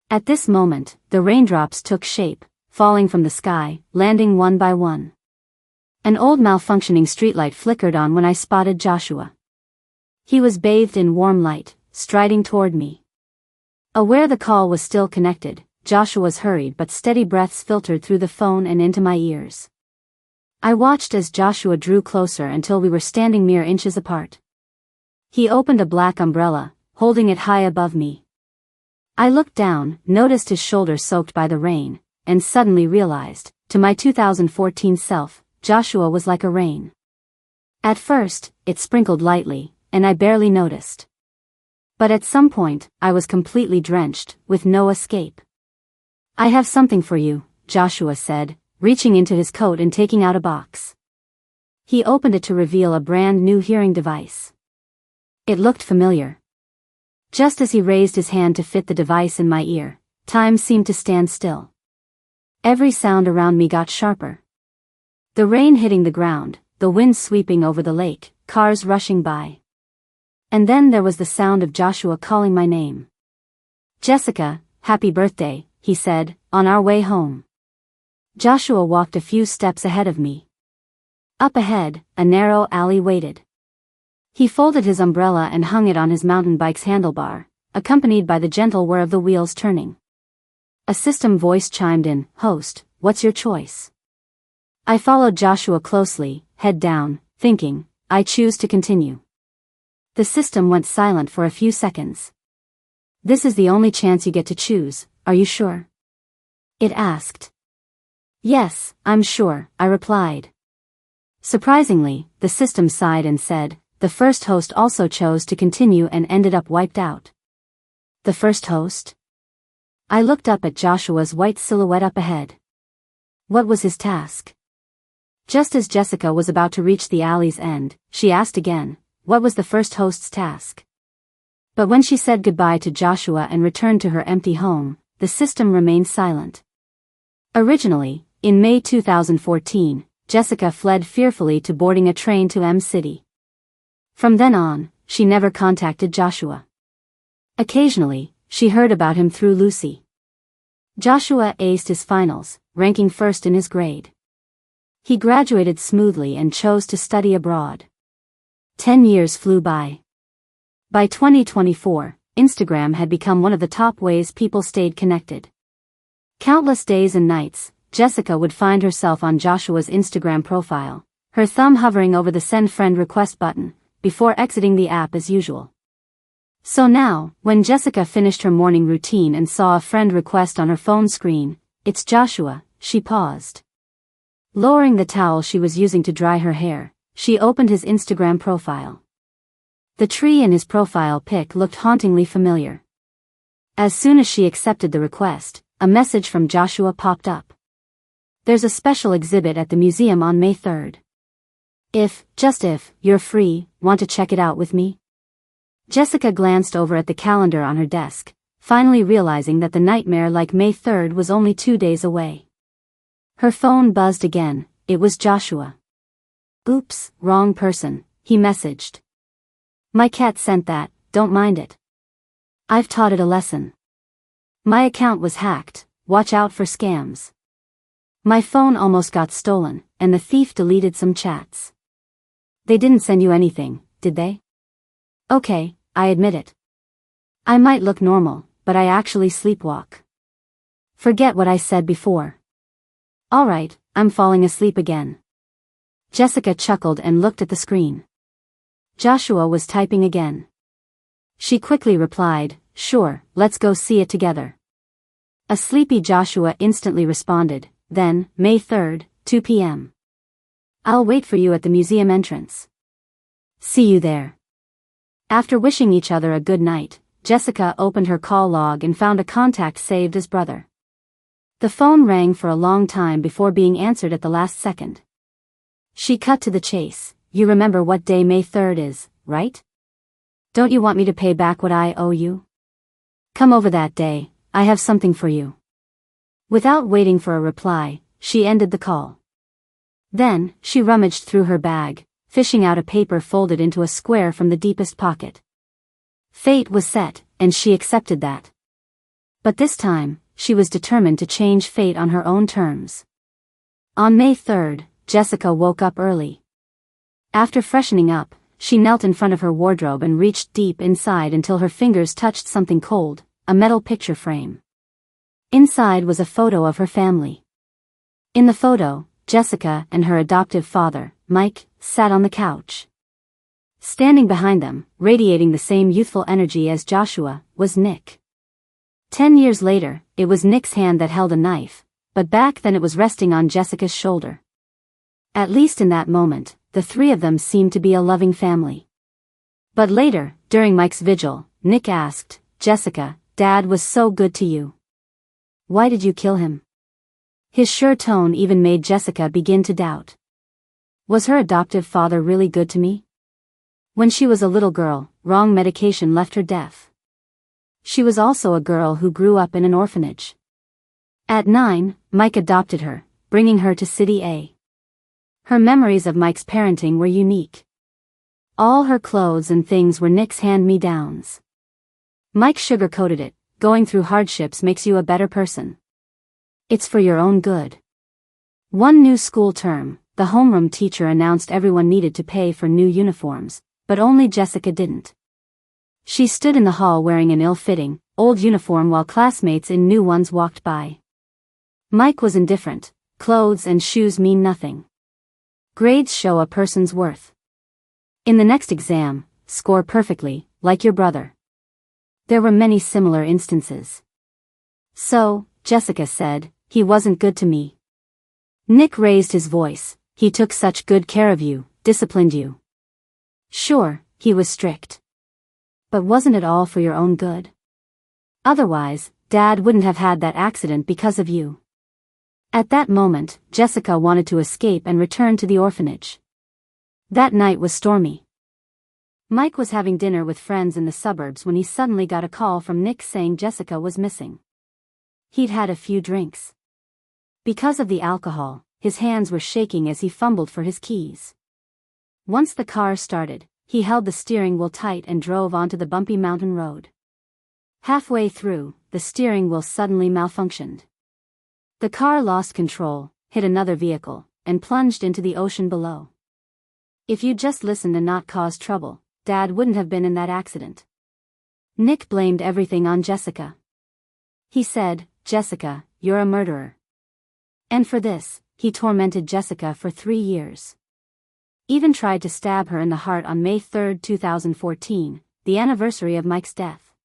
At this moment, the raindrops took shape, falling from the sky, landing one by one. An old malfunctioning streetlight flickered on when I spotted Joshua. He was bathed in warm light, striding toward me. Aware the call was still connected, Joshua's hurried but steady breaths filtered through the phone and into my ears. I watched as Joshua drew closer until we were standing mere inches apart. He opened a black umbrella, holding it high above me. I looked down, noticed his shoulders soaked by the rain, and suddenly realized, to my 2014 self, Joshua was like a rain. At first, it sprinkled lightly, and I barely noticed. But at some point, I was completely drenched, with no escape. "I have something for you," Joshua said, reaching into his coat and taking out a box. He opened it to reveal a brand new hearing device. It looked familiar. Just as he raised his hand to fit the device in my ear, time seemed to stand still. Every sound around me got sharper. The rain hitting the ground, the wind sweeping over the lake, cars rushing by. And then there was the sound of Joshua calling my name. "Jessica, happy birthday," he said, on our way home. Joshua walked a few steps ahead of me. Up ahead, a narrow alley waited. He folded his umbrella and hung it on his mountain bike's handlebar, accompanied by the gentle whir of the wheels turning. A system voice chimed in, "Host, what's your choice?" I followed Joshua closely, head down, thinking, I choose to continue. The system went silent for a few seconds. "This is the only chance you get to choose, are you sure?" it asked. "Yes, I'm sure," I replied. Surprisingly, the system sighed and said, "The first host also chose to continue and ended up wiped out." The first host? I looked up at Joshua's white silhouette up ahead. What was his task? Just as Jessica was about to reach the alley's end, she asked again, what was the first host's task? But when she said goodbye to Joshua and returned to her empty home, the system remained silent. Originally, in May 2014, Jessica fled fearfully to boarding a train to M-City. From then on, she never contacted Joshua. Occasionally, she heard about him through Lucy. Joshua aced his finals, ranking first in his grade. He graduated smoothly and chose to study abroad. 10 years flew by. By 2024, Instagram had become one of the top ways people stayed connected. Countless days and nights, Jessica would find herself on Joshua's Instagram profile, her thumb hovering over the send friend request button, before exiting the app as usual. So now, when Jessica finished her morning routine and saw a friend request on her phone screen, "It's Joshua," she paused. Lowering the towel she was using to dry her hair, she opened his Instagram profile. The tree in his profile pic looked hauntingly familiar. As soon as she accepted the request, a message from Joshua popped up. "There's a special exhibit at the museum on May 3rd. Just if, you're free, want to check it out with me?" Jessica glanced over at the calendar on her desk, finally realizing that the nightmare like May 3rd was only 2 days away. Her phone buzzed again. It was Joshua. "Oops, wrong person," he messaged. "My cat sent that, don't mind it. I've taught it a lesson. My account was hacked, watch out for scams." My phone almost got stolen, and the thief deleted some chats. They didn't send you anything, did they? Okay, I admit it. I might look normal, but I actually sleepwalk. Forget what I said before. Alright, I'm falling asleep again. Jessica chuckled and looked at the screen. Joshua was typing again. She quickly replied, "Sure, let's go see it together." A sleepy Joshua instantly responded, then, May 3rd, 2 p.m. I'll wait for you at the museum entrance. See you there. After wishing each other a good night, Jessica opened her call log and found a contact saved as brother. The phone rang for a long time before being answered at the last second. She cut to the chase. You remember what day May 3rd is, right? Don't you want me to pay back what I owe you? Come over that day, I have something for you. Without waiting for a reply, she ended the call. Then, she rummaged through her bag, fishing out a paper folded into a square from the deepest pocket. Fate was set, and she accepted that. But this time, she was determined to change fate on her own terms. On May 3rd, Jessica woke up early. After freshening up, she knelt in front of her wardrobe and reached deep inside until her fingers touched something cold, a metal picture frame. Inside was a photo of her family. In the photo, Jessica and her adoptive father, Mike, sat on the couch. Standing behind them, radiating the same youthful energy as Joshua, was Nick. 10 years later, it was Nick's hand that held a knife, but back then it was resting on Jessica's shoulder. At least in that moment, the three of them seemed to be a loving family. But later, during Mike's vigil, Nick asked, "Jessica, Dad was so good to you. Why did you kill him?" His sure tone even made Jessica begin to doubt. Was her adoptive father really good to me? When she was a little girl, wrong medication left her deaf. She was also a girl who grew up in an orphanage. At 9, Mike adopted her, bringing her to City A. Her memories of Mike's parenting were unique. All her clothes and things were Nick's hand-me-downs. Mike sugarcoated it, going through hardships makes you a better person. It's for your own good. One new school term, the homeroom teacher announced everyone needed to pay for new uniforms, but only Jessica didn't. She stood in the hall wearing an ill-fitting, old uniform while classmates in new ones walked by. Mike was indifferent. Clothes and shoes mean nothing. Grades show a person's worth. In the next exam, score perfectly, like your brother. There were many similar instances. So, Jessica said, he wasn't good to me. Nick raised his voice. He took such good care of you, disciplined you. Sure, he was strict. But wasn't it all for your own good? Otherwise, Dad wouldn't have had that accident because of you. At that moment, Jessica wanted to escape and return to the orphanage. That night was stormy. Mike was having dinner with friends in the suburbs when he suddenly got a call from Nick saying Jessica was missing. He'd had a few drinks. Because of the alcohol, his hands were shaking as he fumbled for his keys. Once the car started, he held the steering wheel tight and drove onto the bumpy mountain road. Halfway through, the steering wheel suddenly malfunctioned. The car lost control, hit another vehicle, and plunged into the ocean below. If you'd just listened and not caused trouble, Dad wouldn't have been in that accident. Nick blamed everything on Jessica. He said, "Jessica, you're a murderer." And for this, he tormented Jessica for 3 years. Even tried to stab her in the heart on May 3, 2014, the anniversary of Mike's death.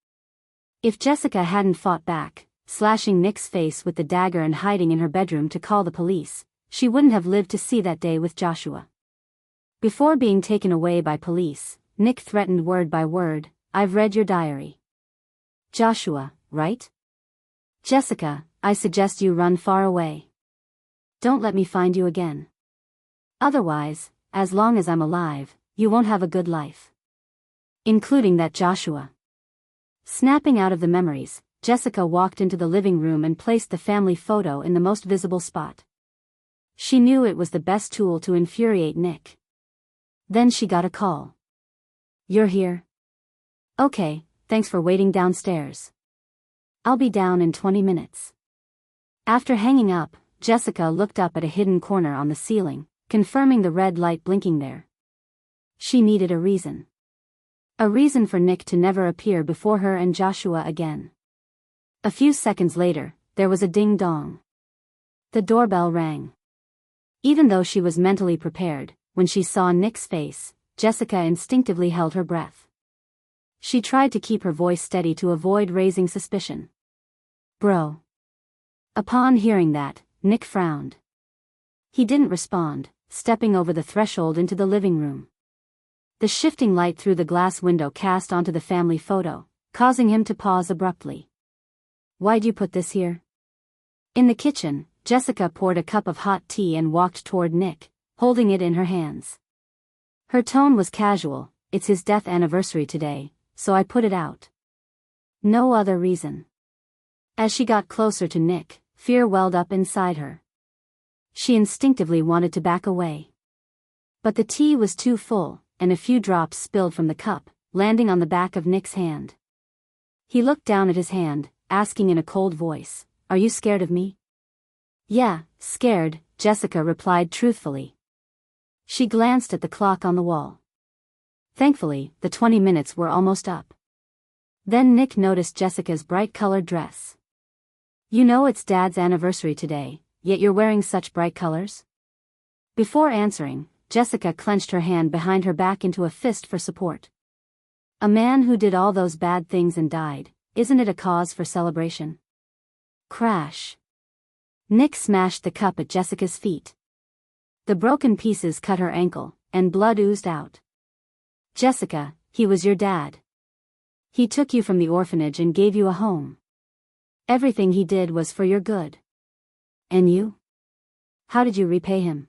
If Jessica hadn't fought back, slashing Nick's face with the dagger and hiding in her bedroom to call the police, she wouldn't have lived to see that day with Joshua. Before being taken away by police, Nick threatened word by word, "I've read your diary. Joshua, right? Jessica, I suggest you run far away. Don't let me find you again. Otherwise, as long as I'm alive, you won't have a good life." Including that Joshua. Snapping out of the memories, Jessica walked into the living room and placed the family photo in the most visible spot. She knew it was the best tool to infuriate Nick. Then she got a call. "You're here? Okay, thanks for waiting downstairs. I'll be down in 20 minutes. After hanging up, Jessica looked up at a hidden corner on the ceiling, confirming the red light blinking there. She needed a reason. A reason for Nick to never appear before her and Joshua again. A few seconds later, there was a ding-dong. The doorbell rang. Even though she was mentally prepared, when she saw Nick's face, Jessica instinctively held her breath. She tried to keep her voice steady to avoid raising suspicion. "Bro." Upon hearing that, Nick frowned. He didn't respond, stepping over the threshold into the living room. The shifting light through the glass window cast onto the family photo, causing him to pause abruptly. "Why'd you put this here?" In the kitchen, Jessica poured a cup of hot tea and walked toward Nick, holding it in her hands. Her tone was casual. "It's his death anniversary today, so I put it out. No other reason." As she got closer to Nick, fear welled up inside her. She instinctively wanted to back away. But the tea was too full, and a few drops spilled from the cup, landing on the back of Nick's hand. He looked down at his hand, asking in a cold voice, "Are you scared of me?" "Yeah, scared," Jessica replied truthfully. She glanced at the clock on the wall. Thankfully, the 20 minutes were almost up. Then Nick noticed Jessica's bright-colored dress. "You know it's Dad's anniversary today, yet you're wearing such bright colors?" Before answering, Jessica clenched her hand behind her back into a fist for support. A man who did all those bad things and died, isn't it a cause for celebration? Crash. Nick smashed the cup at Jessica's feet. The broken pieces cut her ankle, and blood oozed out. "Jessica, he was your dad. He took you from the orphanage and gave you a home. Everything he did was for your good. And you? How did you repay him?"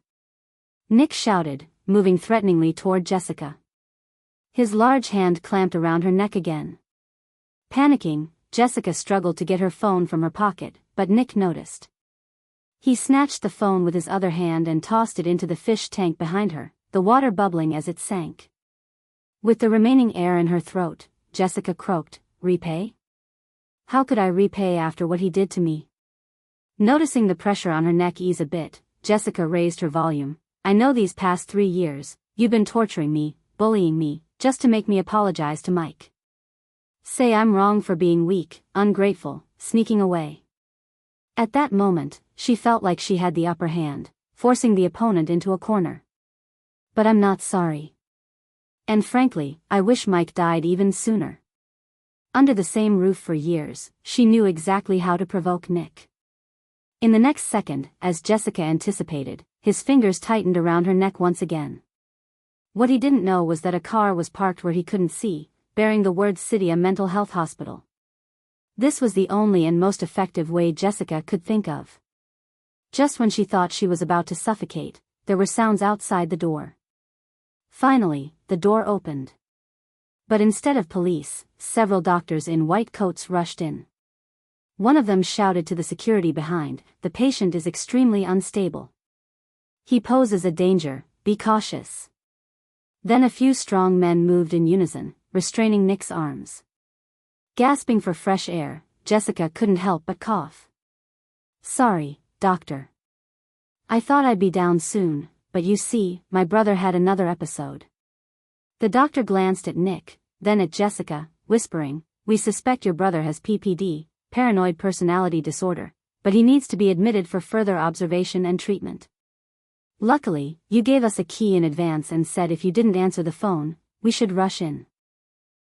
Nick shouted, moving threateningly toward Jessica. His large hand clamped around her neck again. Panicking, Jessica struggled to get her phone from her pocket, but Nick noticed. He snatched the phone with his other hand and tossed it into the fish tank behind her, the water bubbling as it sank. With the remaining air in her throat, Jessica croaked, "Repay? How could I repay after what he did to me?" Noticing the pressure on her neck ease a bit, Jessica raised her volume. "I know these past 3 years, you've been torturing me, bullying me, just to make me apologize to Mike. Say I'm wrong for being weak, ungrateful, sneaking away." At that moment, she felt like she had the upper hand, forcing the opponent into a corner. "But I'm not sorry. And frankly, I wish Mike died even sooner." Under the same roof for years, she knew exactly how to provoke Nick. In the next second, as Jessica anticipated, his fingers tightened around her neck once again. What he didn't know was that a car was parked where he couldn't see, bearing the words "City Mental Health Hospital." This was the only and most effective way Jessica could think of. Just when she thought she was about to suffocate, there were sounds outside the door. Finally, the door opened. But instead of police, several doctors in white coats rushed in. One of them shouted to the security behind, "The patient is extremely unstable. He poses a danger, be cautious." Then a few strong men moved in unison, restraining Nick's arms. Gasping for fresh air, Jessica couldn't help but cough. "Sorry, doctor. I thought I'd be down soon, but you see, my brother had another episode." The doctor glanced at Nick, then at Jessica, whispering, "We suspect your brother has PPD, paranoid personality disorder, but he needs to be admitted for further observation and treatment. Luckily, you gave us a key in advance and said if you didn't answer the phone, we should rush in.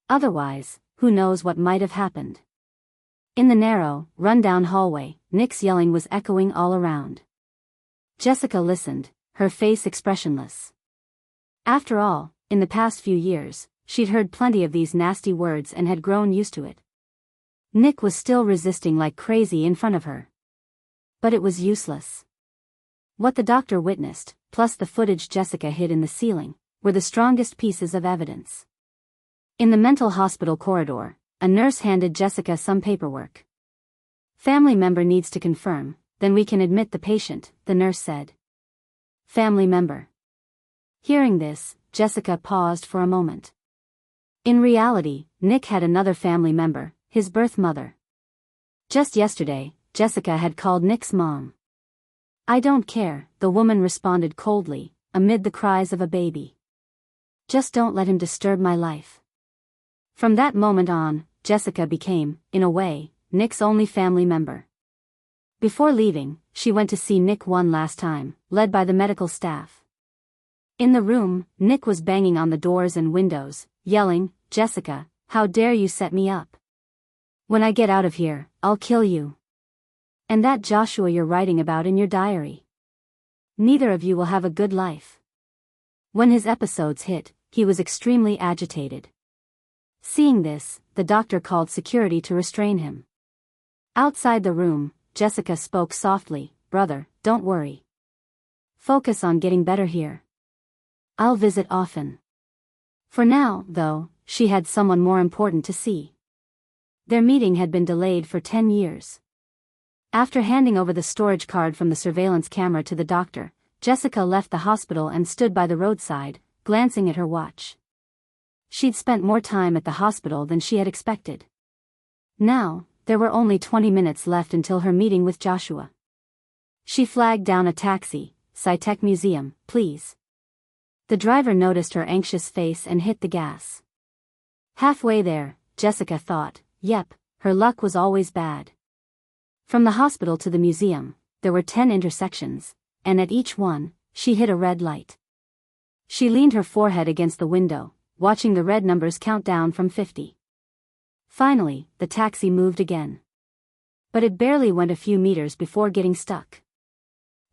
Otherwise, who knows what might have happened." In the narrow, run-down hallway, Nick's yelling was echoing all around. Jessica listened, her face expressionless. After all, in the past few years, she'd heard plenty of these nasty words and had grown used to it. Nick was still resisting like crazy in front of her. But it was useless. What the doctor witnessed, plus the footage Jessica hid in the ceiling, were the strongest pieces of evidence. In the mental hospital corridor, a nurse handed Jessica some paperwork. "Family member needs to confirm, then we can admit the patient," the nurse said. Family member. Hearing this, Jessica paused for a moment. In reality, Nick had another family member, his birth mother. Just yesterday, Jessica had called Nick's mom. I don't care, the woman responded coldly, amid the cries of a baby. Just don't let him disturb my life. From that moment on, Jessica became, in a way, Nick's only family member. Before leaving, she went to see Nick one last time, led by the medical staff. In the room, Nick was banging on the doors and windows, yelling, "Jessica, how dare you set me up? When I get out of here, I'll kill you. And that Joshua you're writing about in your diary. Neither of you will have a good life." When his episodes hit, he was extremely agitated. Seeing this, the doctor called security to restrain him. Outside the room, Jessica spoke softly, "Brother, don't worry. Focus on getting better here. I'll visit often." For now, though, she had someone more important to see. Their meeting had been delayed for 10 years. After handing over the storage card from the surveillance camera to the doctor, Jessica left the hospital and stood by the roadside, glancing at her watch. She'd spent more time at the hospital than she had expected. Now, there were only 20 minutes left until her meeting with Joshua. She flagged down a taxi. "Sci-Tech Museum, please." The driver noticed her anxious face and hit the gas. Halfway there, Jessica thought, yep, her luck was always bad. From the hospital to the museum, there were 10 intersections, and at each one, she hit a red light. She leaned her forehead against the window, watching the red numbers count down from 50. Finally, the taxi moved again. But it barely went a few meters before getting stuck.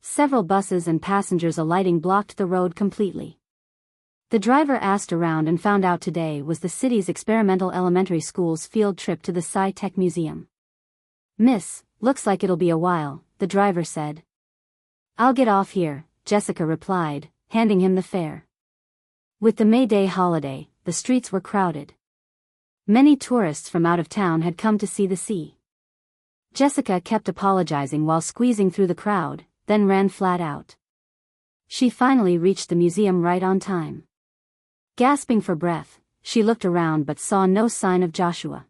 Several buses and passengers alighting blocked the road completely. The driver asked around and found out today was the city's experimental elementary school's field trip to the Sci-Tech Museum. "Miss, looks like it'll be a while," the driver said. "I'll get off here," Jessica replied, handing him the fare. With the May Day holiday, the streets were crowded. Many tourists from out of town had come to see the sea. Jessica kept apologizing while squeezing through the crowd, then ran flat out. She finally reached the museum right on time. Gasping for breath, she looked around but saw no sign of Joshua.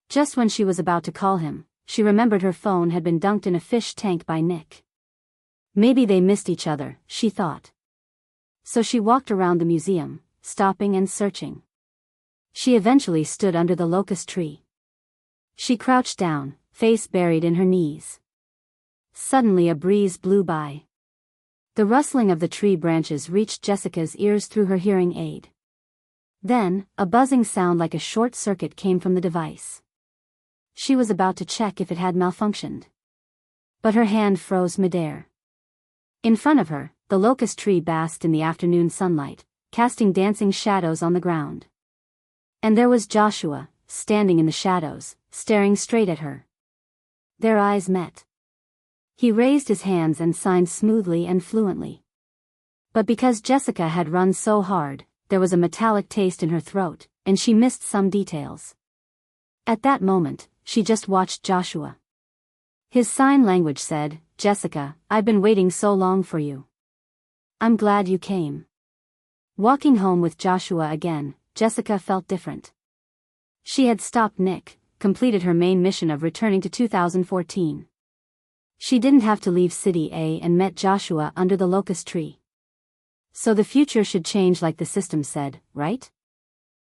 Just when she was about to call him, she remembered her phone had been dunked in a fish tank by Nick. Maybe they missed each other, she thought. So she walked around the museum, stopping and searching. She eventually stood under the locust tree. She crouched down, face buried in her knees. Suddenly a breeze blew by. The rustling of the tree branches reached Jessica's ears through her hearing aid. Then, a buzzing sound like a short circuit came from the device. She was about to check if it had malfunctioned. But her hand froze midair. In front of her, the locust tree basked in the afternoon sunlight, casting dancing shadows on the ground. And there was Joshua, standing in the shadows, staring straight at her. Their eyes met. He raised his hands and signed smoothly and fluently. But because Jessica had run so hard, there was a metallic taste in her throat, and she missed some details. At that moment, she just watched Joshua. His sign language said, "Jessica, I've been waiting so long for you. I'm glad you came." Walking home with Joshua again, Jessica felt different. She had stopped Nick, completed her main mission of returning to 2014. She didn't have to leave City A and met Joshua under the locust tree. So the future should change like the system said, right?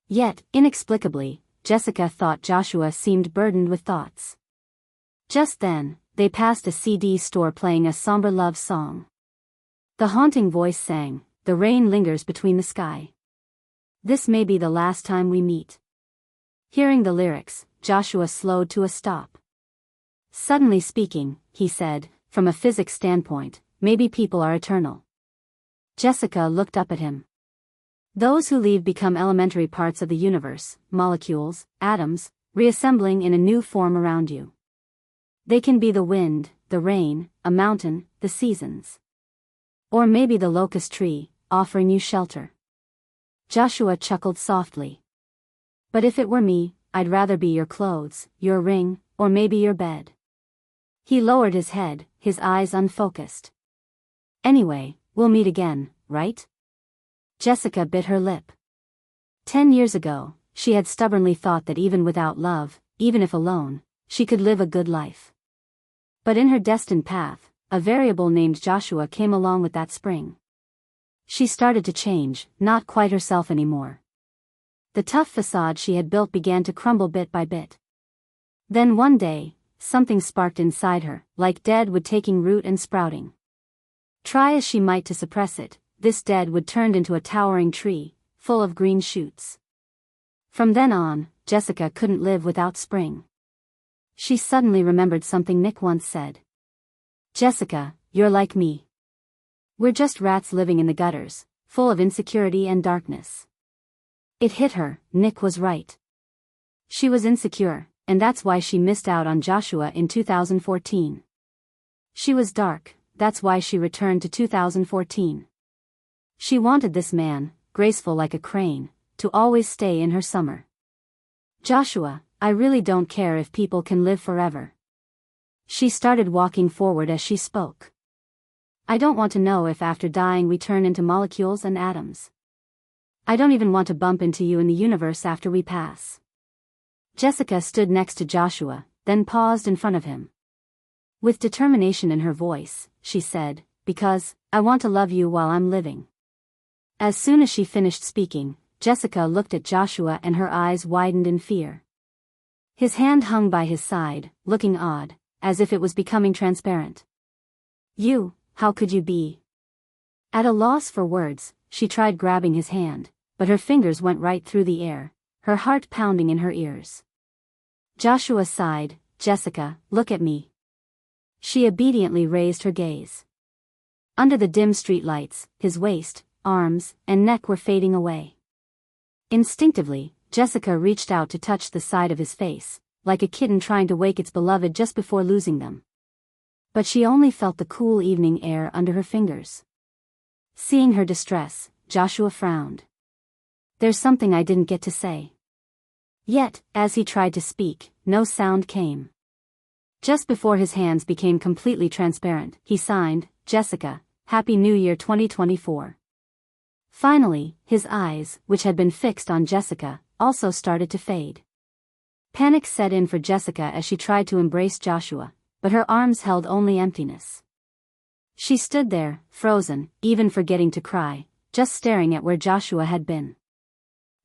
Yet, inexplicably, Jessica thought Joshua seemed burdened with thoughts. Just then, they passed a CD store playing a somber love song. The haunting voice sang, "The rain lingers between the sky. This may be the last time we meet." Hearing the lyrics, Joshua slowed to a stop. Suddenly speaking, he said, "From a physics standpoint, maybe people are eternal." Jessica looked up at him. "Those who leave become elementary parts of the universe, molecules, atoms, reassembling in a new form around you. They can be the wind, the rain, a mountain, the seasons. Or maybe the locust tree, offering you shelter." Joshua chuckled softly. "But if it were me, I'd rather be your clothes, your ring, or maybe your bed." He lowered his head, his eyes unfocused. "Anyway, we'll meet again, right?" Jessica bit her lip. 10 years ago, she had stubbornly thought that even without love, even if alone, she could live a good life. But in her destined path, a variable named Joshua came along with that spring. She started to change, not quite herself anymore. The tough facade she had built began to crumble bit by bit. Then one day, something sparked inside her, like dead wood taking root and sprouting. Try as she might to suppress it, this dead wood turned into a towering tree, full of green shoots. From then on, Jessica couldn't live without spring. She suddenly remembered something Nick once said. "Jessica, you're like me. We're just rats living in the gutters, full of insecurity and darkness." It hit her, Nick was right. She was insecure, and that's why she missed out on Joshua in 2014. She was dark, that's why she returned to 2014. She wanted this man, graceful like a crane, to always stay in her summer. "Joshua, I really don't care if people can live forever." She started walking forward as she spoke. "I don't want to know if after dying we turn into molecules and atoms. I don't even want to bump into you in the universe after we pass." Jessica stood next to Joshua, then paused in front of him. With determination in her voice, she said, "Because I want to love you while I'm living." As soon as she finished speaking, Jessica looked at Joshua and her eyes widened in fear. His hand hung by his side, looking odd, as if it was becoming transparent. "You, how could you be?" At a loss for words, she tried grabbing his hand, but her fingers went right through the air, her heart pounding in her ears. Joshua sighed, "Jessica, look at me." She obediently raised her gaze. Under the dim streetlights, his waist, arms, and neck were fading away. Instinctively, Jessica reached out to touch the side of his face, like a kitten trying to wake its beloved just before losing them. But she only felt the cool evening air under her fingers. Seeing her distress, Joshua frowned. "There's something I didn't get to say." Yet, as he tried to speak, no sound came. Just before his hands became completely transparent, he signed, "Jessica, Happy New Year 2024. Finally, his eyes, which had been fixed on Jessica, also started to fade. Panic set in for Jessica as she tried to embrace Joshua, but her arms held only emptiness. She stood there, frozen, even forgetting to cry, just staring at where Joshua had been.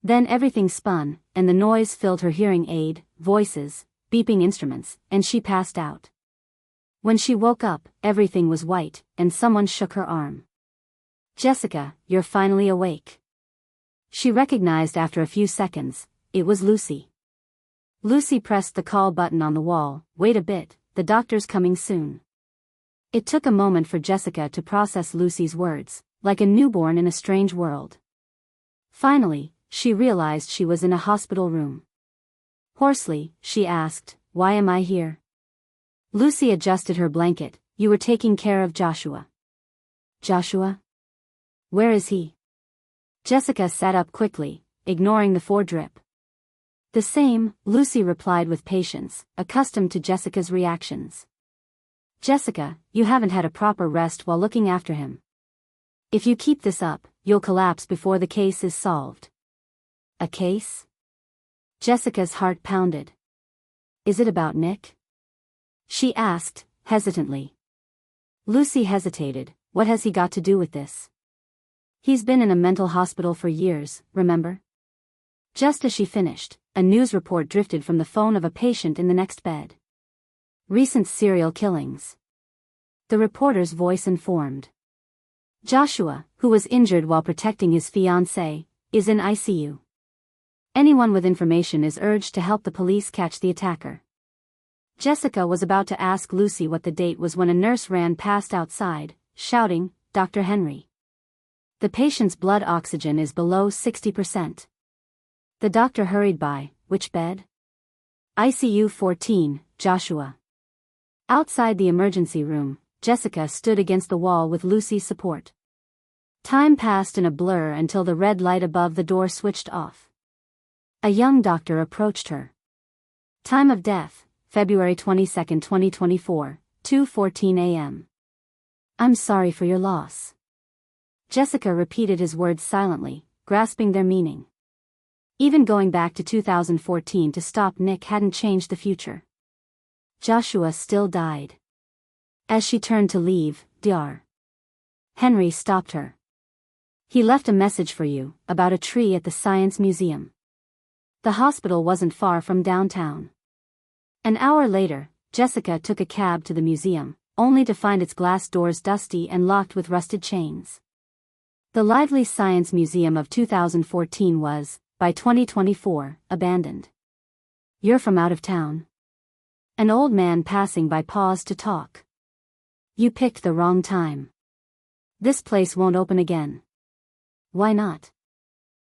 Then everything spun, and the noise filled her hearing aid, voices, beeping instruments, and she passed out. When she woke up, everything was white, and someone shook her arm. "Jessica, you're finally awake." She recognized after a few seconds, it was Lucy. Lucy pressed the call button on the wall. "Wait a bit, the doctor's coming soon." It took a moment for Jessica to process Lucy's words, like a newborn in a strange world. Finally, she realized she was in a hospital room. Hoarsely, she asked, "Why am I here?" Lucy adjusted her blanket. "You were taking care of Joshua." "Joshua? Where is he?" Jessica sat up quickly, ignoring the foredrip. "The same," Lucy replied with patience, accustomed to Jessica's reactions. "Jessica, you haven't had a proper rest while looking after him. If you keep this up, you'll collapse before the case is solved." "A case?" Jessica's heart pounded. "Is it about Nick?" she asked, hesitantly. Lucy hesitated. "What has he got to do with this?" "He's been in a mental hospital for years, remember?" Just as she finished, a news report drifted from the phone of a patient in the next bed. "Recent serial killings," the reporter's voice informed. "Joshua, who was injured while protecting his fiancée, is in ICU. Anyone with information is urged to help the police catch the attacker." Jessica was about to ask Lucy what the date was when a nurse ran past outside, shouting, "Dr. Henry. The patient's blood oxygen is below 60%. The doctor hurried by. "Which bed?" "ICU 14, Joshua." Outside the emergency room, Jessica stood against the wall with Lucy's support. Time passed in a blur until the red light above the door switched off. A young doctor approached her. "Time of death, February 22, 2024, 2:14 a.m. "I'm sorry for your loss." Jessica repeated his words silently, grasping their meaning. Even going back to 2014 to stop Nick hadn't changed the future. Joshua still died. As she turned to leave, Dr. Henry stopped her. He left a message for you, about a tree at the Science Museum. The hospital wasn't far from downtown. An hour later, Jessica took a cab to the museum, only to find its glass doors dusty and locked with rusted chains. The lively Science Museum of 2014 was, by 2024, abandoned. You're from out of town? An old man passing by paused to talk. You picked the wrong time. This place won't open again. Why not?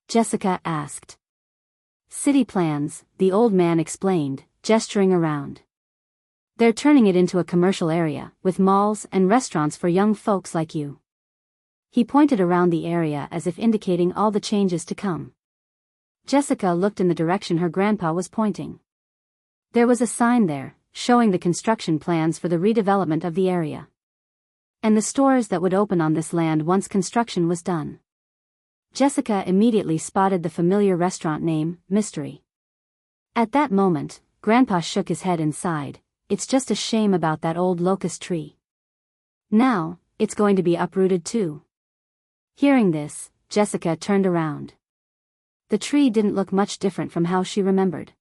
Jessica asked. City plans, the old man explained, gesturing around. They're turning it into a commercial area, with malls and restaurants for young folks like you. He pointed around the area as if indicating all the changes to come. Jessica looked in the direction her grandpa was pointing. There was a sign there, showing the construction plans for the redevelopment of the area. And the stores that would open on this land once construction was done. Jessica immediately spotted the familiar restaurant name, Mystery. At that moment, Grandpa shook his head and sighed. It's just a shame about that old locust tree. Now, it's going to be uprooted too. Hearing this, Jessica turned around. The tree didn't look much different from how she remembered.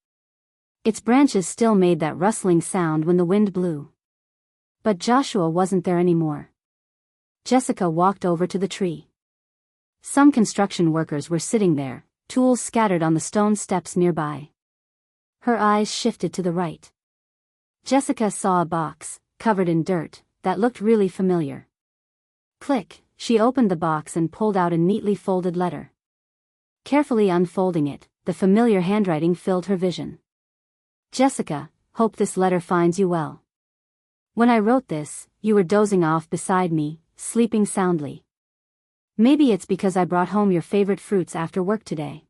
Its branches still made that rustling sound when the wind blew. But Joshua wasn't there anymore. Jessica walked over to the tree. Some construction workers were sitting there, tools scattered on the stone steps nearby. Her eyes shifted to the right. Jessica saw a box, covered in dirt, that looked really familiar. Click, she opened the box and pulled out a neatly folded letter. Carefully unfolding it, the familiar handwriting filled her vision. Jessica, hope this letter finds you well. When I wrote this, you were dozing off beside me, sleeping soundly. Maybe it's because I brought home your favorite fruits after work today.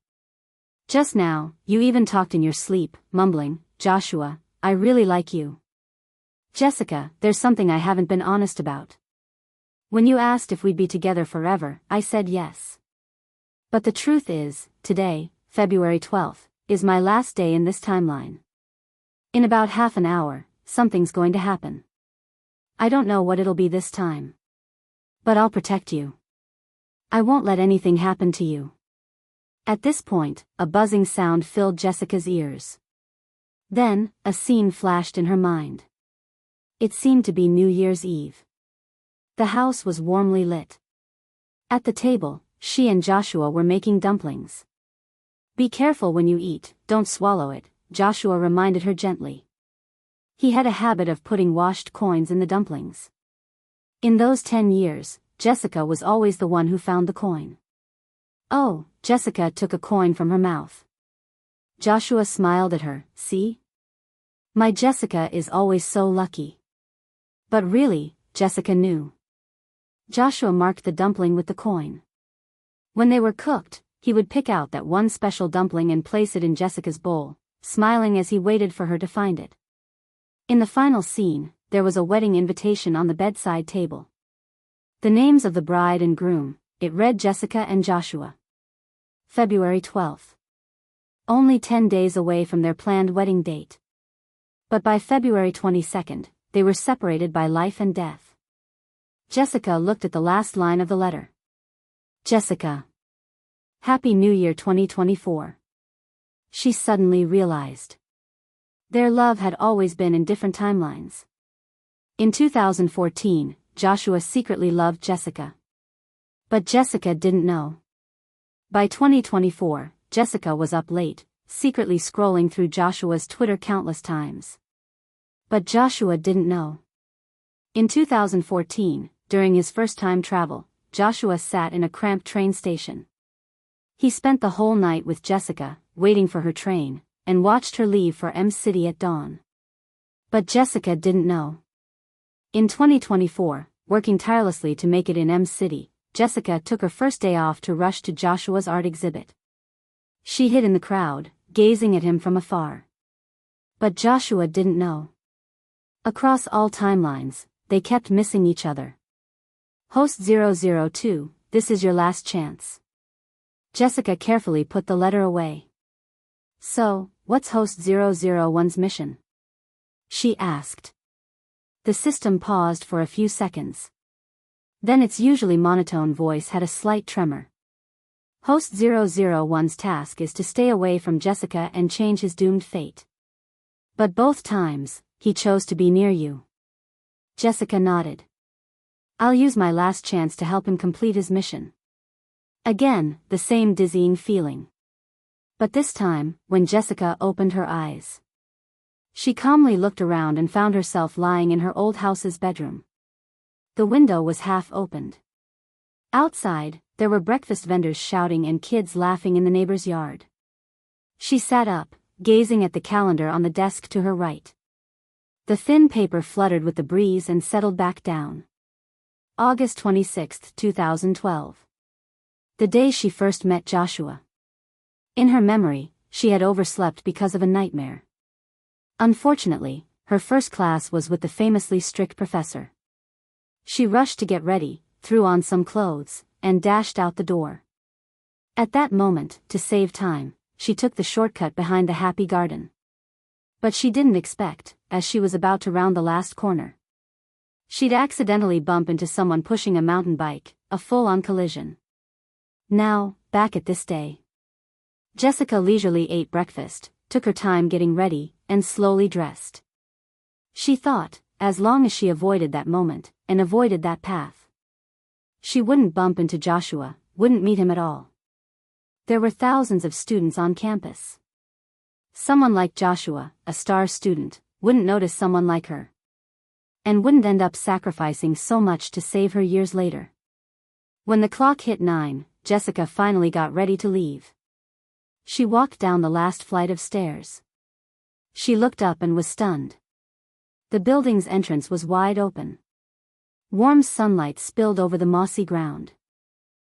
Just now, you even talked in your sleep, mumbling, Joshua, I really like you. Jessica, there's something I haven't been honest about. When you asked if we'd be together forever, I said yes. But the truth is, today, February 12th, is my last day in this timeline. In about half an hour, something's going to happen. I don't know what it'll be this time. But I'll protect you. I won't let anything happen to you. At this point, a buzzing sound filled Jessica's ears. Then, a scene flashed in her mind. It seemed to be New Year's Eve. The house was warmly lit. At the table, she and Joshua were making dumplings. Be careful when you eat, don't swallow it, Joshua reminded her gently. He had a habit of putting washed coins in the dumplings. In those 10 years, Jessica was always the one who found the coin. Oh, Jessica took a coin from her mouth. Joshua smiled at her, see? My Jessica is always so lucky. But really, Jessica knew. Joshua marked the dumpling with the coin. When they were cooked, he would pick out that one special dumpling and place it in Jessica's bowl, smiling as he waited for her to find it. In the final scene, there was a wedding invitation on the bedside table. The names of the bride and groom, it read Jessica and Joshua. February 12th. Only 10 days away from their planned wedding date. But by February 22nd, they were separated by life and death. Jessica looked at the last line of the letter. Jessica. Happy New Year 2024. She suddenly realized. Their love had always been in different timelines. In 2014, Joshua secretly loved Jessica. But Jessica didn't know. By 2024, Jessica was up late, secretly scrolling through Joshua's Twitter countless times. But Joshua didn't know. In 2014, during his first time travel, Joshua sat in a cramped train station. He spent the whole night with Jessica, waiting for her train, and watched her leave for M City at dawn. But Jessica didn't know. In 2024, working tirelessly to make it in M City, Jessica took her first day off to rush to Joshua's art exhibit. She hid in the crowd, gazing at him from afar. But Joshua didn't know. Across all timelines, they kept missing each other. Host 002, this is your last chance. Jessica carefully put the letter away. So, what's Host 001's mission? She asked. The system paused for a few seconds. Then its usually monotone voice had a slight tremor. Host 001's task is to stay away from Jessica and change his doomed fate. But both times, he chose to be near you. Jessica nodded. I'll use my last chance to help him complete his mission. Again, the same dizzying feeling. But this time, when Jessica opened her eyes, she calmly looked around and found herself lying in her old house's bedroom. The window was half opened. Outside, there were breakfast vendors shouting and kids laughing in the neighbor's yard. She sat up, gazing at the calendar on the desk to her right. The thin paper fluttered with the breeze and settled back down. August 26, 2012. The day she first met Joshua. In her memory, she had overslept because of a nightmare. Unfortunately, her first class was with the famously strict professor. She rushed to get ready, threw on some clothes, and dashed out the door. At that moment, to save time, she took the shortcut behind the happy garden. But she didn't expect, as she was about to round the last corner, she'd accidentally bump into someone pushing a mountain bike, a full-on collision. Now, back at this day, Jessica leisurely ate breakfast, took her time getting ready, and slowly dressed. She thought, as long as she avoided that moment, and avoided that path, she wouldn't bump into Joshua, wouldn't meet him at all. There were thousands of students on campus. Someone like Joshua, a star student, wouldn't notice someone like her, and wouldn't end up sacrificing so much to save her years later. When the clock hit 9, Jessica finally got ready to leave. She walked down the last flight of stairs. She looked up and was stunned. The building's entrance was wide open. Warm sunlight spilled over the mossy ground.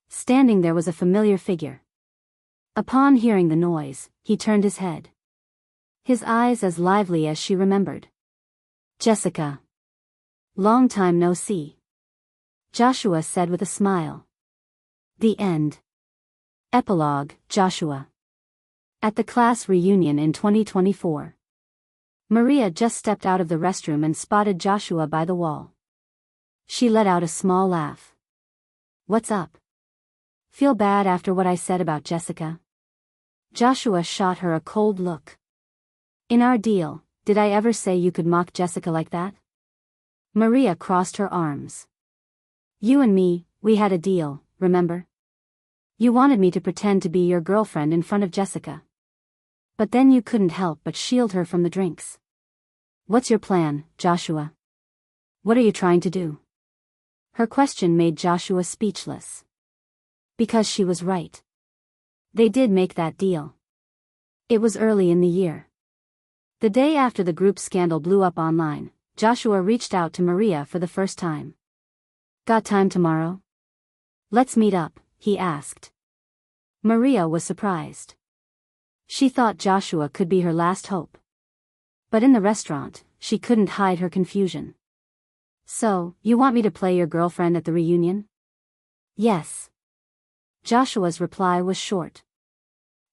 Standing there was a familiar figure. Upon hearing the noise, he turned his head. His eyes as lively as she remembered. Jessica. Long time no see. Joshua said with a smile. The end. Epilogue, Joshua. At the class reunion in 2024. Maria just stepped out of the restroom and spotted Joshua by the wall. She let out a small laugh. What's up? Feel bad after what I said about Jessica? Joshua shot her a cold look. In our deal, did I ever say you could mock Jessica like that? Maria crossed her arms. You and me, we had a deal, remember? You wanted me to pretend to be your girlfriend in front of Jessica. But then you couldn't help but shield her from the drinks. What's your plan, Joshua? What are you trying to do? Her question made Joshua speechless. Because she was right. They did make that deal. It was early in the year. The day after the group scandal blew up online, Joshua reached out to Maria for the first time. Got time tomorrow? Let's meet up, he asked. Maria was surprised. She thought Joshua could be her last hope. But in the restaurant, she couldn't hide her confusion. So, you want me to play your girlfriend at the reunion? Yes. Joshua's reply was short.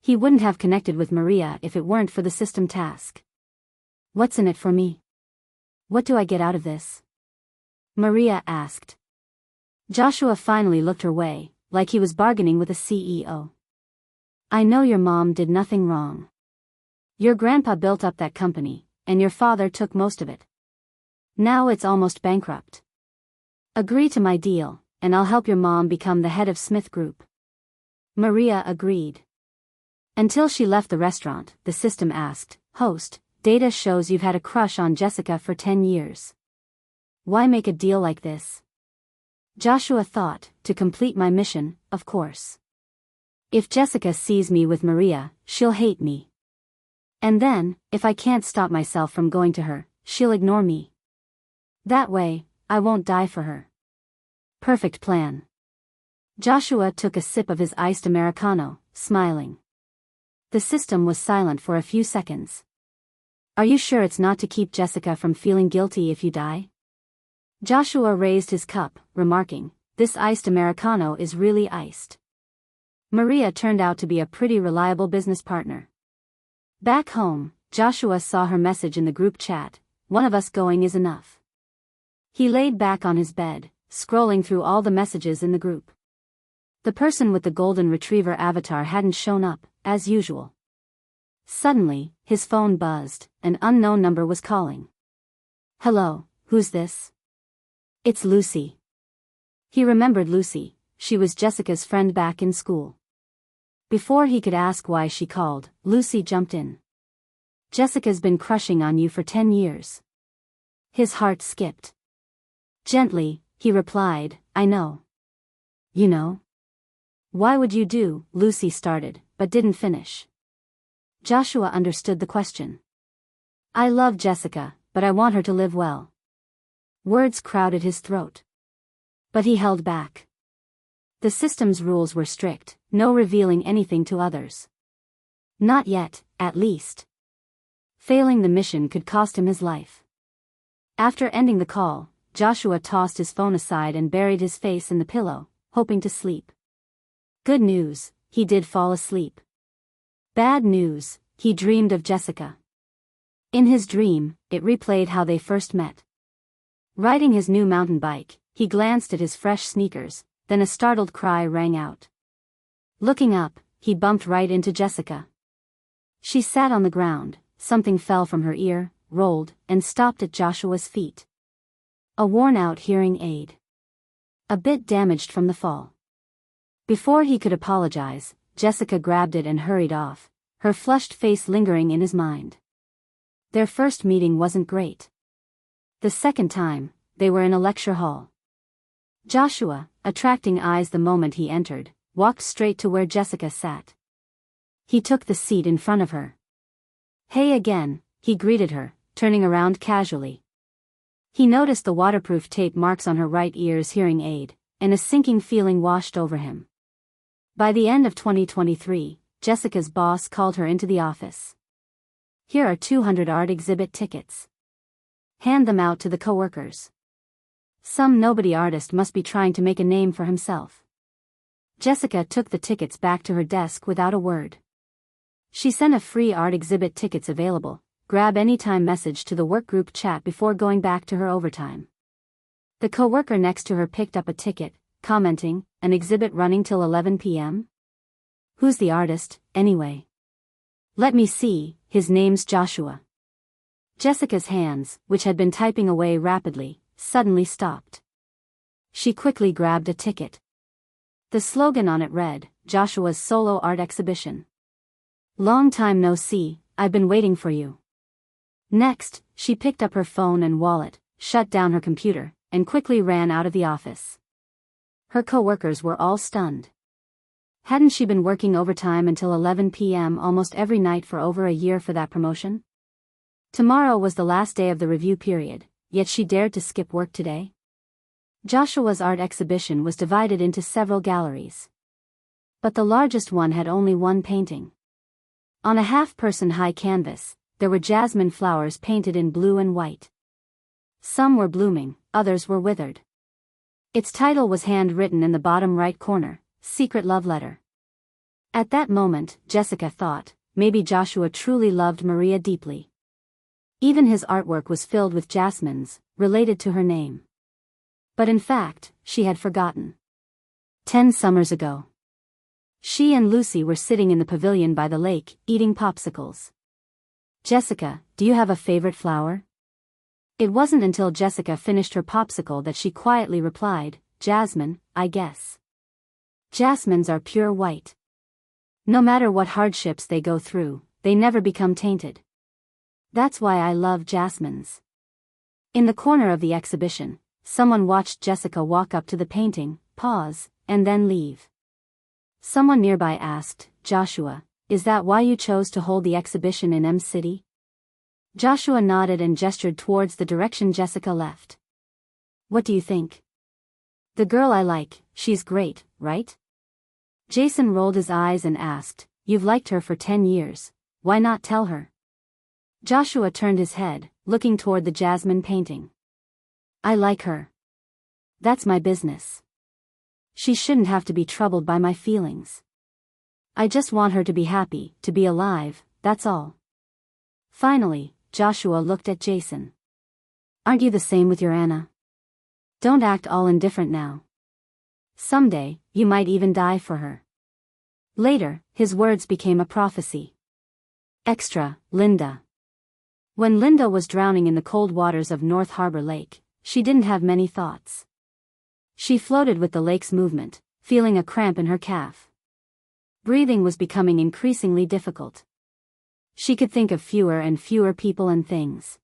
He wouldn't have connected with Maria if it weren't for the system task. What's in it for me? What do I get out of this? Maria asked. Joshua finally looked her way, like he was bargaining with a CEO. I know your mom did nothing wrong. Your grandpa built up that company, and your father took most of it. Now it's almost bankrupt. Agree to my deal, and I'll help your mom become the head of Smith Group. Maria agreed. Until she left the restaurant, the system asked, Host, data shows you've had a crush on Jessica for 10 years. Why make a deal like this? Joshua thought, to complete my mission, of course. If Jessica sees me with Maria, she'll hate me. And then, if I can't stop myself from going to her, she'll ignore me. That way, I won't die for her. Perfect plan. Joshua took a sip of his iced Americano, smiling. The system was silent for a few seconds. Are you sure it's not to keep Jessica from feeling guilty if you die? Joshua raised his cup, remarking, This iced Americano is really iced. Maria turned out to be a pretty reliable business partner. Back home, Joshua saw her message in the group chat, One of us going is enough. He laid back on his bed, scrolling through all the messages in the group. The person with the golden retriever avatar hadn't shown up, as usual. Suddenly, his phone buzzed. An unknown number was calling. "Hello, who's this?" "It's Lucy." He remembered Lucy. She was Jessica's friend back in school. Before he could ask why she called, Lucy jumped in. "Jessica's been crushing on you for 10 years. His heart skipped. Gently, he replied, "I know." "You know?" "Why would you do?" Lucy started, but didn't finish. Joshua understood the question. "I love Jessica, but I want her to live well." Words crowded his throat. But he held back. The system's rules were strict, no revealing anything to others. Not yet, at least. Failing the mission could cost him his life. After ending the call, Joshua tossed his phone aside and buried his face in the pillow, hoping to sleep. Good news, he did fall asleep. Bad news, he dreamed of Jessica. In his dream, it replayed how they first met. Riding his new mountain bike, he glanced at his fresh sneakers, then a startled cry rang out. Looking up, he bumped right into Jessica. She sat on the ground, something fell from her ear, rolled, and stopped at Joshua's feet. A worn-out hearing aid. A bit damaged from the fall. Before he could apologize, Jessica grabbed it and hurried off, her flushed face lingering in his mind. Their first meeting wasn't great. The second time, they were in a lecture hall. Joshua, attracting eyes the moment he entered, walked straight to where Jessica sat. He took the seat in front of her. "Hey again," he greeted her, turning around casually. He noticed the waterproof tape marks on her right ear's hearing aid, and a sinking feeling washed over him. By the end of 2023, Jessica's boss called her into the office. "Here are 200 art exhibit tickets. Hand them out to the coworkers. Some nobody artist must be trying to make a name for himself." Jessica took the tickets back to her desk without a word. She sent a free art exhibit tickets available, grab anytime message to the workgroup chat before going back to her overtime. The coworker next to her picked up a ticket, commenting, "An exhibit running till 11 p.m.? Who's the artist, anyway?" "Let me see, his name's Joshua." Jessica's hands, which had been typing away rapidly, suddenly stopped. She quickly grabbed a ticket. The slogan on it read, "Joshua's Solo Art Exhibition. Long time no see, I've been waiting for you." Next, she picked up her phone and wallet, shut down her computer, and quickly ran out of the office. Her coworkers were all stunned. Hadn't she been working overtime until 11 p.m. almost every night for over a year for that promotion? Tomorrow was the last day of the review period, yet she dared to skip work today? Joshua's art exhibition was divided into several galleries. But the largest one had only one painting. On a half-person high canvas, there were jasmine flowers painted in blue and white. Some were blooming, others were withered. Its title was handwritten in the bottom right corner, "Secret Love Letter." At that moment, Jessica thought, maybe Joshua truly loved Maria deeply. Even his artwork was filled with jasmines, related to her name. But in fact, she had forgotten. 10 summers ago. She and Lucy were sitting in the pavilion by the lake, eating popsicles. "Jessica, do you have a favorite flower?" It wasn't until Jessica finished her popsicle that she quietly replied, "Jasmine, I guess." Jasmines are pure white. No matter what hardships they go through, they never become tainted. That's why I love jasmines. In the corner of the exhibition, someone watched Jessica walk up to the painting, pause, and then leave. Someone nearby asked, "Joshua, is that why you chose to hold the exhibition in M City?" Joshua nodded and gestured towards the direction Jessica left. "What do you think?" "The girl I like, she's great, right?" Jason rolled his eyes and asked, "You've liked her for 10 years, why not tell her?" Joshua turned his head, looking toward the jasmine painting. "I like her. That's my business. She shouldn't have to be troubled by my feelings. I just want her to be happy, to be alive, that's all." Finally, Joshua looked at Jason. "Aren't you the same with your Anna?" Don't act all indifferent now. Someday, you might even die for her. Later, his words became a prophecy. Extra, Linda. When Linda was drowning in the cold waters of North Harbor Lake, she didn't have many thoughts. She floated with the lake's movement, feeling a cramp in her calf. Breathing was becoming increasingly difficult. She could think of fewer and fewer people and things.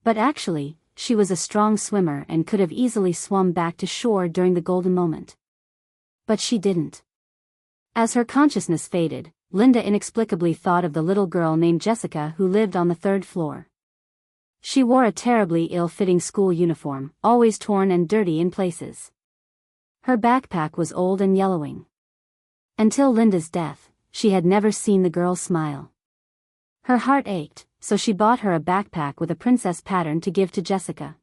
But actually, she was a strong swimmer and could have easily swum back to shore during the golden moment. But she didn't. As her consciousness faded, Linda inexplicably thought of the little girl named Jessica who lived on the 3rd floor. She wore a terribly ill-fitting school uniform, always torn and dirty in places. Her backpack was old and yellowing. Until Linda's death, she had never seen the girl smile. Her heart ached, so she bought her a backpack with a princess pattern to give to Jessica.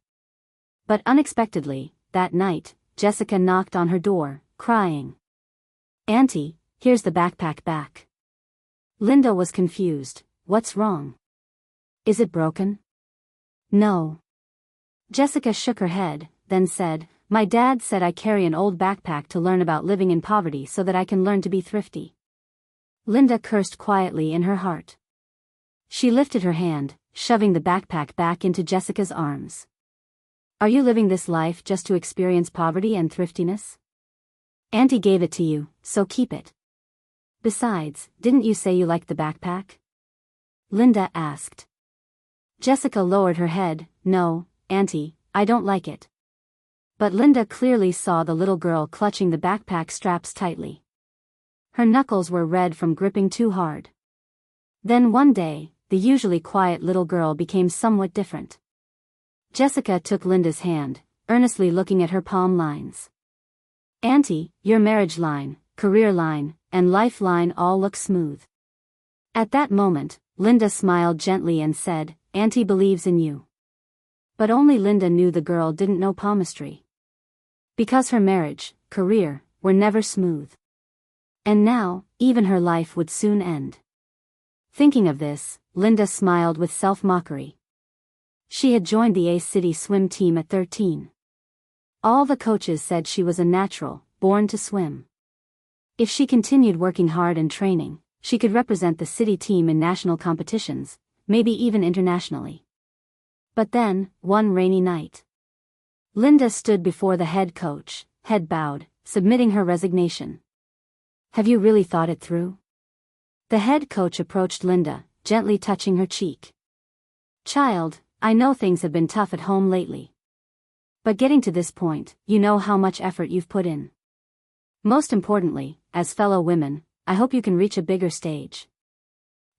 But unexpectedly, that night, Jessica knocked on her door, crying, "Auntie, here's the backpack back." Linda was confused. "What's wrong? Is it broken?" "No." Jessica shook her head, then said, "My dad said I carry an old backpack to learn about living in poverty so that I can learn to be thrifty." Linda cursed quietly in her heart. She lifted her hand, shoving the backpack back into Jessica's arms. "Are you living this life just to experience poverty and thriftiness? Auntie gave it to you, so keep it. Besides, didn't you say you liked the backpack?" Linda asked. Jessica lowered her head. "No, Auntie, I don't like it." But Linda clearly saw the little girl clutching the backpack straps tightly. Her knuckles were red from gripping too hard. Then one day, the usually quiet little girl became somewhat different. Jessica took Linda's hand, earnestly looking at her palm lines. "Auntie, your marriage line, career line, and life line all look smooth." At that moment, Linda smiled gently and said, "Auntie believes in you." But only Linda knew the girl didn't know palmistry. Because her marriage, career, were never smooth. And now, even her life would soon end. Thinking of this, Linda smiled with self-mockery. She had joined the Ace City swim team at 13. All the coaches said she was a natural, born to swim. If she continued working hard and training, she could represent the city team in national competitions, maybe even internationally. But then, one rainy night, Linda stood before the head coach, head bowed, submitting her resignation. "Have you really thought it through?" The head coach approached Linda, gently touching her cheek. "Child, I know things have been tough at home lately. But getting to this point, you know how much effort you've put in. Most importantly, as fellow women, I hope you can reach a bigger stage.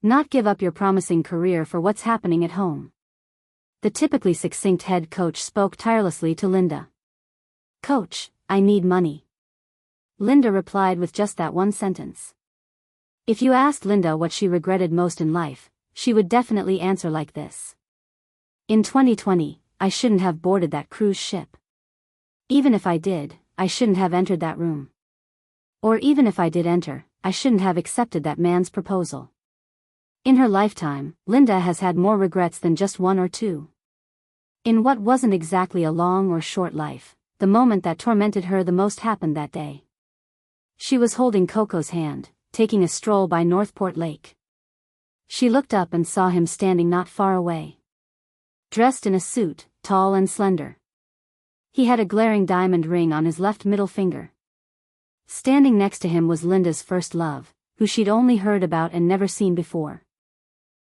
Not give up your promising career for what's happening at home." The typically succinct head coach spoke tirelessly to Linda. "Coach, I need money." Linda replied with just that one sentence. If you asked Linda what she regretted most in life, she would definitely answer like this. "In 2020, I shouldn't have boarded that cruise ship. Even if I did, I shouldn't have entered that room. Or even if I did enter, I shouldn't have accepted that man's proposal." In her lifetime, Linda has had more regrets than just one or two. In what wasn't exactly a long or short life, the moment that tormented her the most happened that day. She was holding Coco's hand, taking a stroll by Northport Lake. She looked up and saw him standing not far away. Dressed in a suit, tall and slender. He had a glaring diamond ring on his left middle finger. Standing next to him was Linda's first love, who she'd only heard about and never seen before.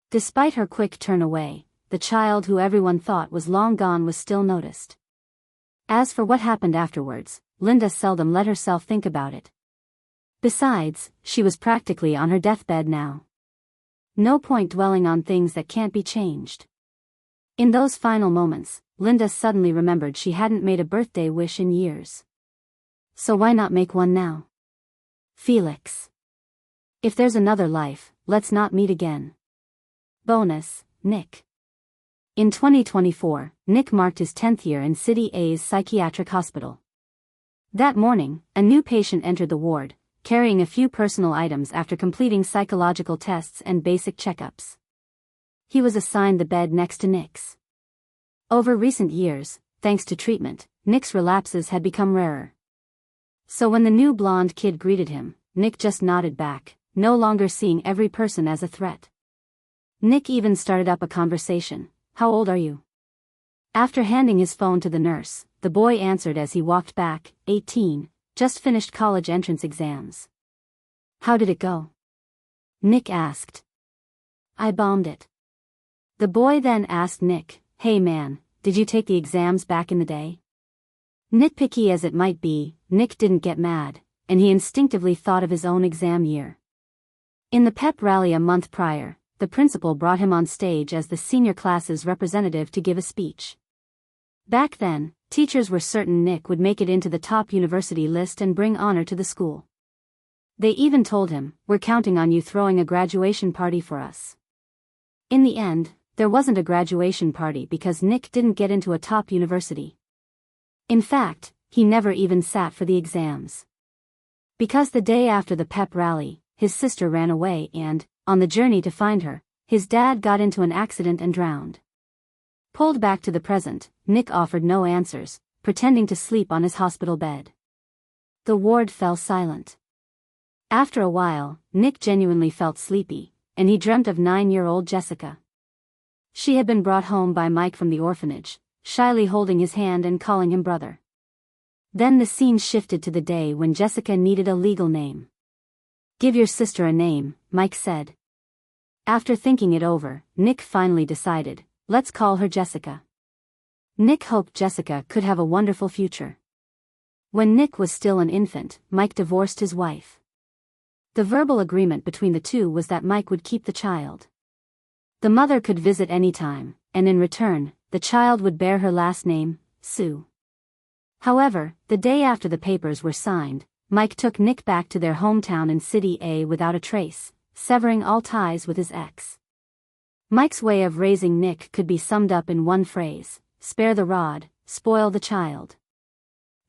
Despite her quick turn away, the child who everyone thought was long gone was still noticed. As for what happened afterwards, Linda seldom let herself think about it. Besides, she was practically on her deathbed now. No point dwelling on things that can't be changed. In those final moments, Linda suddenly remembered she hadn't made a birthday wish in years. So why not make one now? Felix. If there's another life, let's not meet again. Bonus, Nick. In 2024, Nick marked his 10th year in City A's psychiatric hospital. That morning, a new patient entered the ward, carrying a few personal items after completing psychological tests and basic checkups. He was assigned the bed next to Nick's. Over recent years, thanks to treatment, Nick's relapses had become rarer. So when the new blonde kid greeted him, Nick just nodded back, no longer seeing every person as a threat. Nick even started up a conversation. "How old are you?" After handing his phone to the nurse, the boy answered as he walked back, 18, just finished college entrance exams. "How did it go?" Nick asked. "I bombed it." The boy then asked Nick, "Hey man, did you take the exams back in the day?" Nitpicky as it might be, Nick didn't get mad, and he instinctively thought of his own exam year. In the pep rally a month prior, the principal brought him on stage as the senior class's representative to give a speech. Back then, teachers were certain Nick would make it into the top university list and bring honor to the school. They even told him, "We're counting on you throwing a graduation party for us." In the end, there wasn't a graduation party because Nick didn't get into a top university. In fact, he never even sat for the exams. Because the day after the pep rally, his sister ran away and, on the journey to find her, his dad got into an accident and drowned. Pulled back to the present, Nick offered no answers, pretending to sleep on his hospital bed. The ward fell silent. After a while, Nick genuinely felt sleepy, and he dreamt of 9-year-old Jessica. She had been brought home by Mike from the orphanage, shyly holding his hand and calling him brother. Then the scene shifted to the day when Jessica needed a legal name. "Give your sister a name," Mike said. After thinking it over, Nick finally decided, "Let's call her Jessica." Nick hoped Jessica could have a wonderful future. When Nick was still an infant, Mike divorced his wife. The verbal agreement between the two was that Mike would keep the child. The mother could visit anytime, and in return, the child would bear her last name, Sue. However, the day after the papers were signed, Mike took Nick back to their hometown in City A without a trace, severing all ties with his ex. Mike's way of raising Nick could be summed up in one phrase: spare the rod, spoil the child.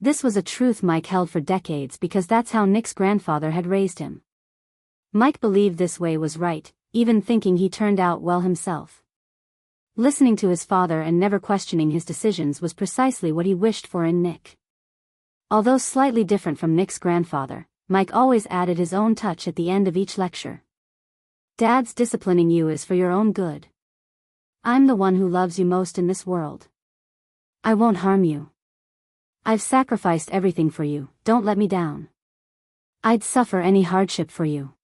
This was a truth Mike held for decades because that's how Nick's grandfather had raised him. Mike believed this way was right, even thinking he turned out well himself. Listening to his father and never questioning his decisions was precisely what he wished for in Nick. Although slightly different from Nick's grandfather, Mike always added his own touch at the end of each lecture. "Dad's disciplining you is for your own good. I'm the one who loves you most in this world. I won't harm you. I've sacrificed everything for you, don't let me down. I'd suffer any hardship for you."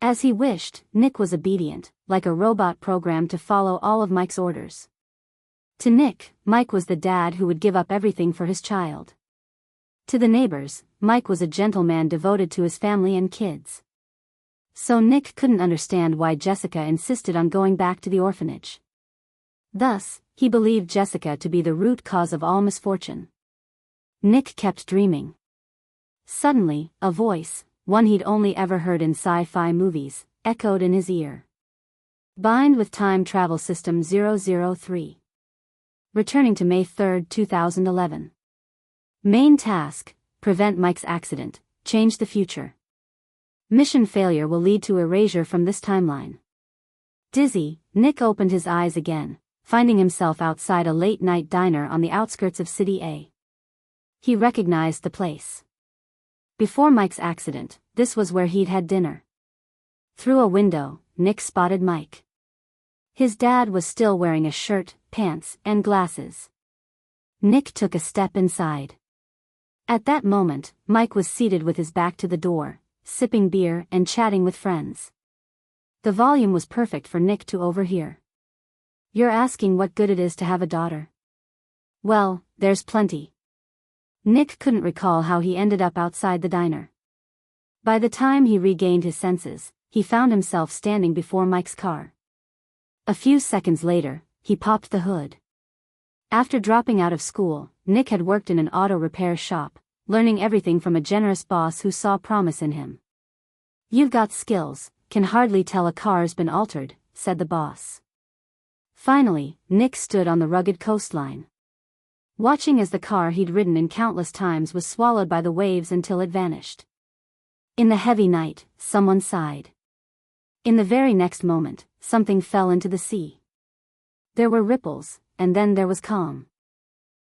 As he wished, Nick was obedient, like a robot programmed to follow all of Mike's orders. To Nick, Mike was the dad who would give up everything for his child. To the neighbors, Mike was a gentleman devoted to his family and kids. So Nick couldn't understand why Jessica insisted on going back to the orphanage. Thus, he believed Jessica to be the root cause of all misfortune. Nick kept dreaming. Suddenly, a voice, one he'd only ever heard in sci-fi movies, echoed in his ear. "Bind with Time Travel System 003. Returning to May 3, 2011. Main task: prevent Mike's accident, change the future. Mission failure will lead to erasure from this timeline." Dizzy, Nick opened his eyes again, finding himself outside a late-night diner on the outskirts of City A. He recognized the place. Before Mike's accident, this was where he'd had dinner. Through a window, Nick spotted Mike. His dad was still wearing a shirt, pants, and glasses. Nick took a step inside. At that moment, Mike was seated with his back to the door, sipping beer and chatting with friends. The volume was perfect for Nick to overhear. "You're asking what good it is to have a daughter? Well, there's plenty." Nick couldn't recall how he ended up outside the diner. By the time he regained his senses, he found himself standing before Mike's car. A few seconds later, he popped the hood. After dropping out of school, Nick had worked in an auto repair shop, learning everything from a generous boss who saw promise in him. "You've got skills, can hardly tell a car's been altered," said the boss. Finally, Nick stood on the rugged coastline, watching as the car he'd ridden in countless times was swallowed by the waves until it vanished. In the heavy night, someone sighed. In the very next moment, something fell into the sea. There were ripples, and then there was calm.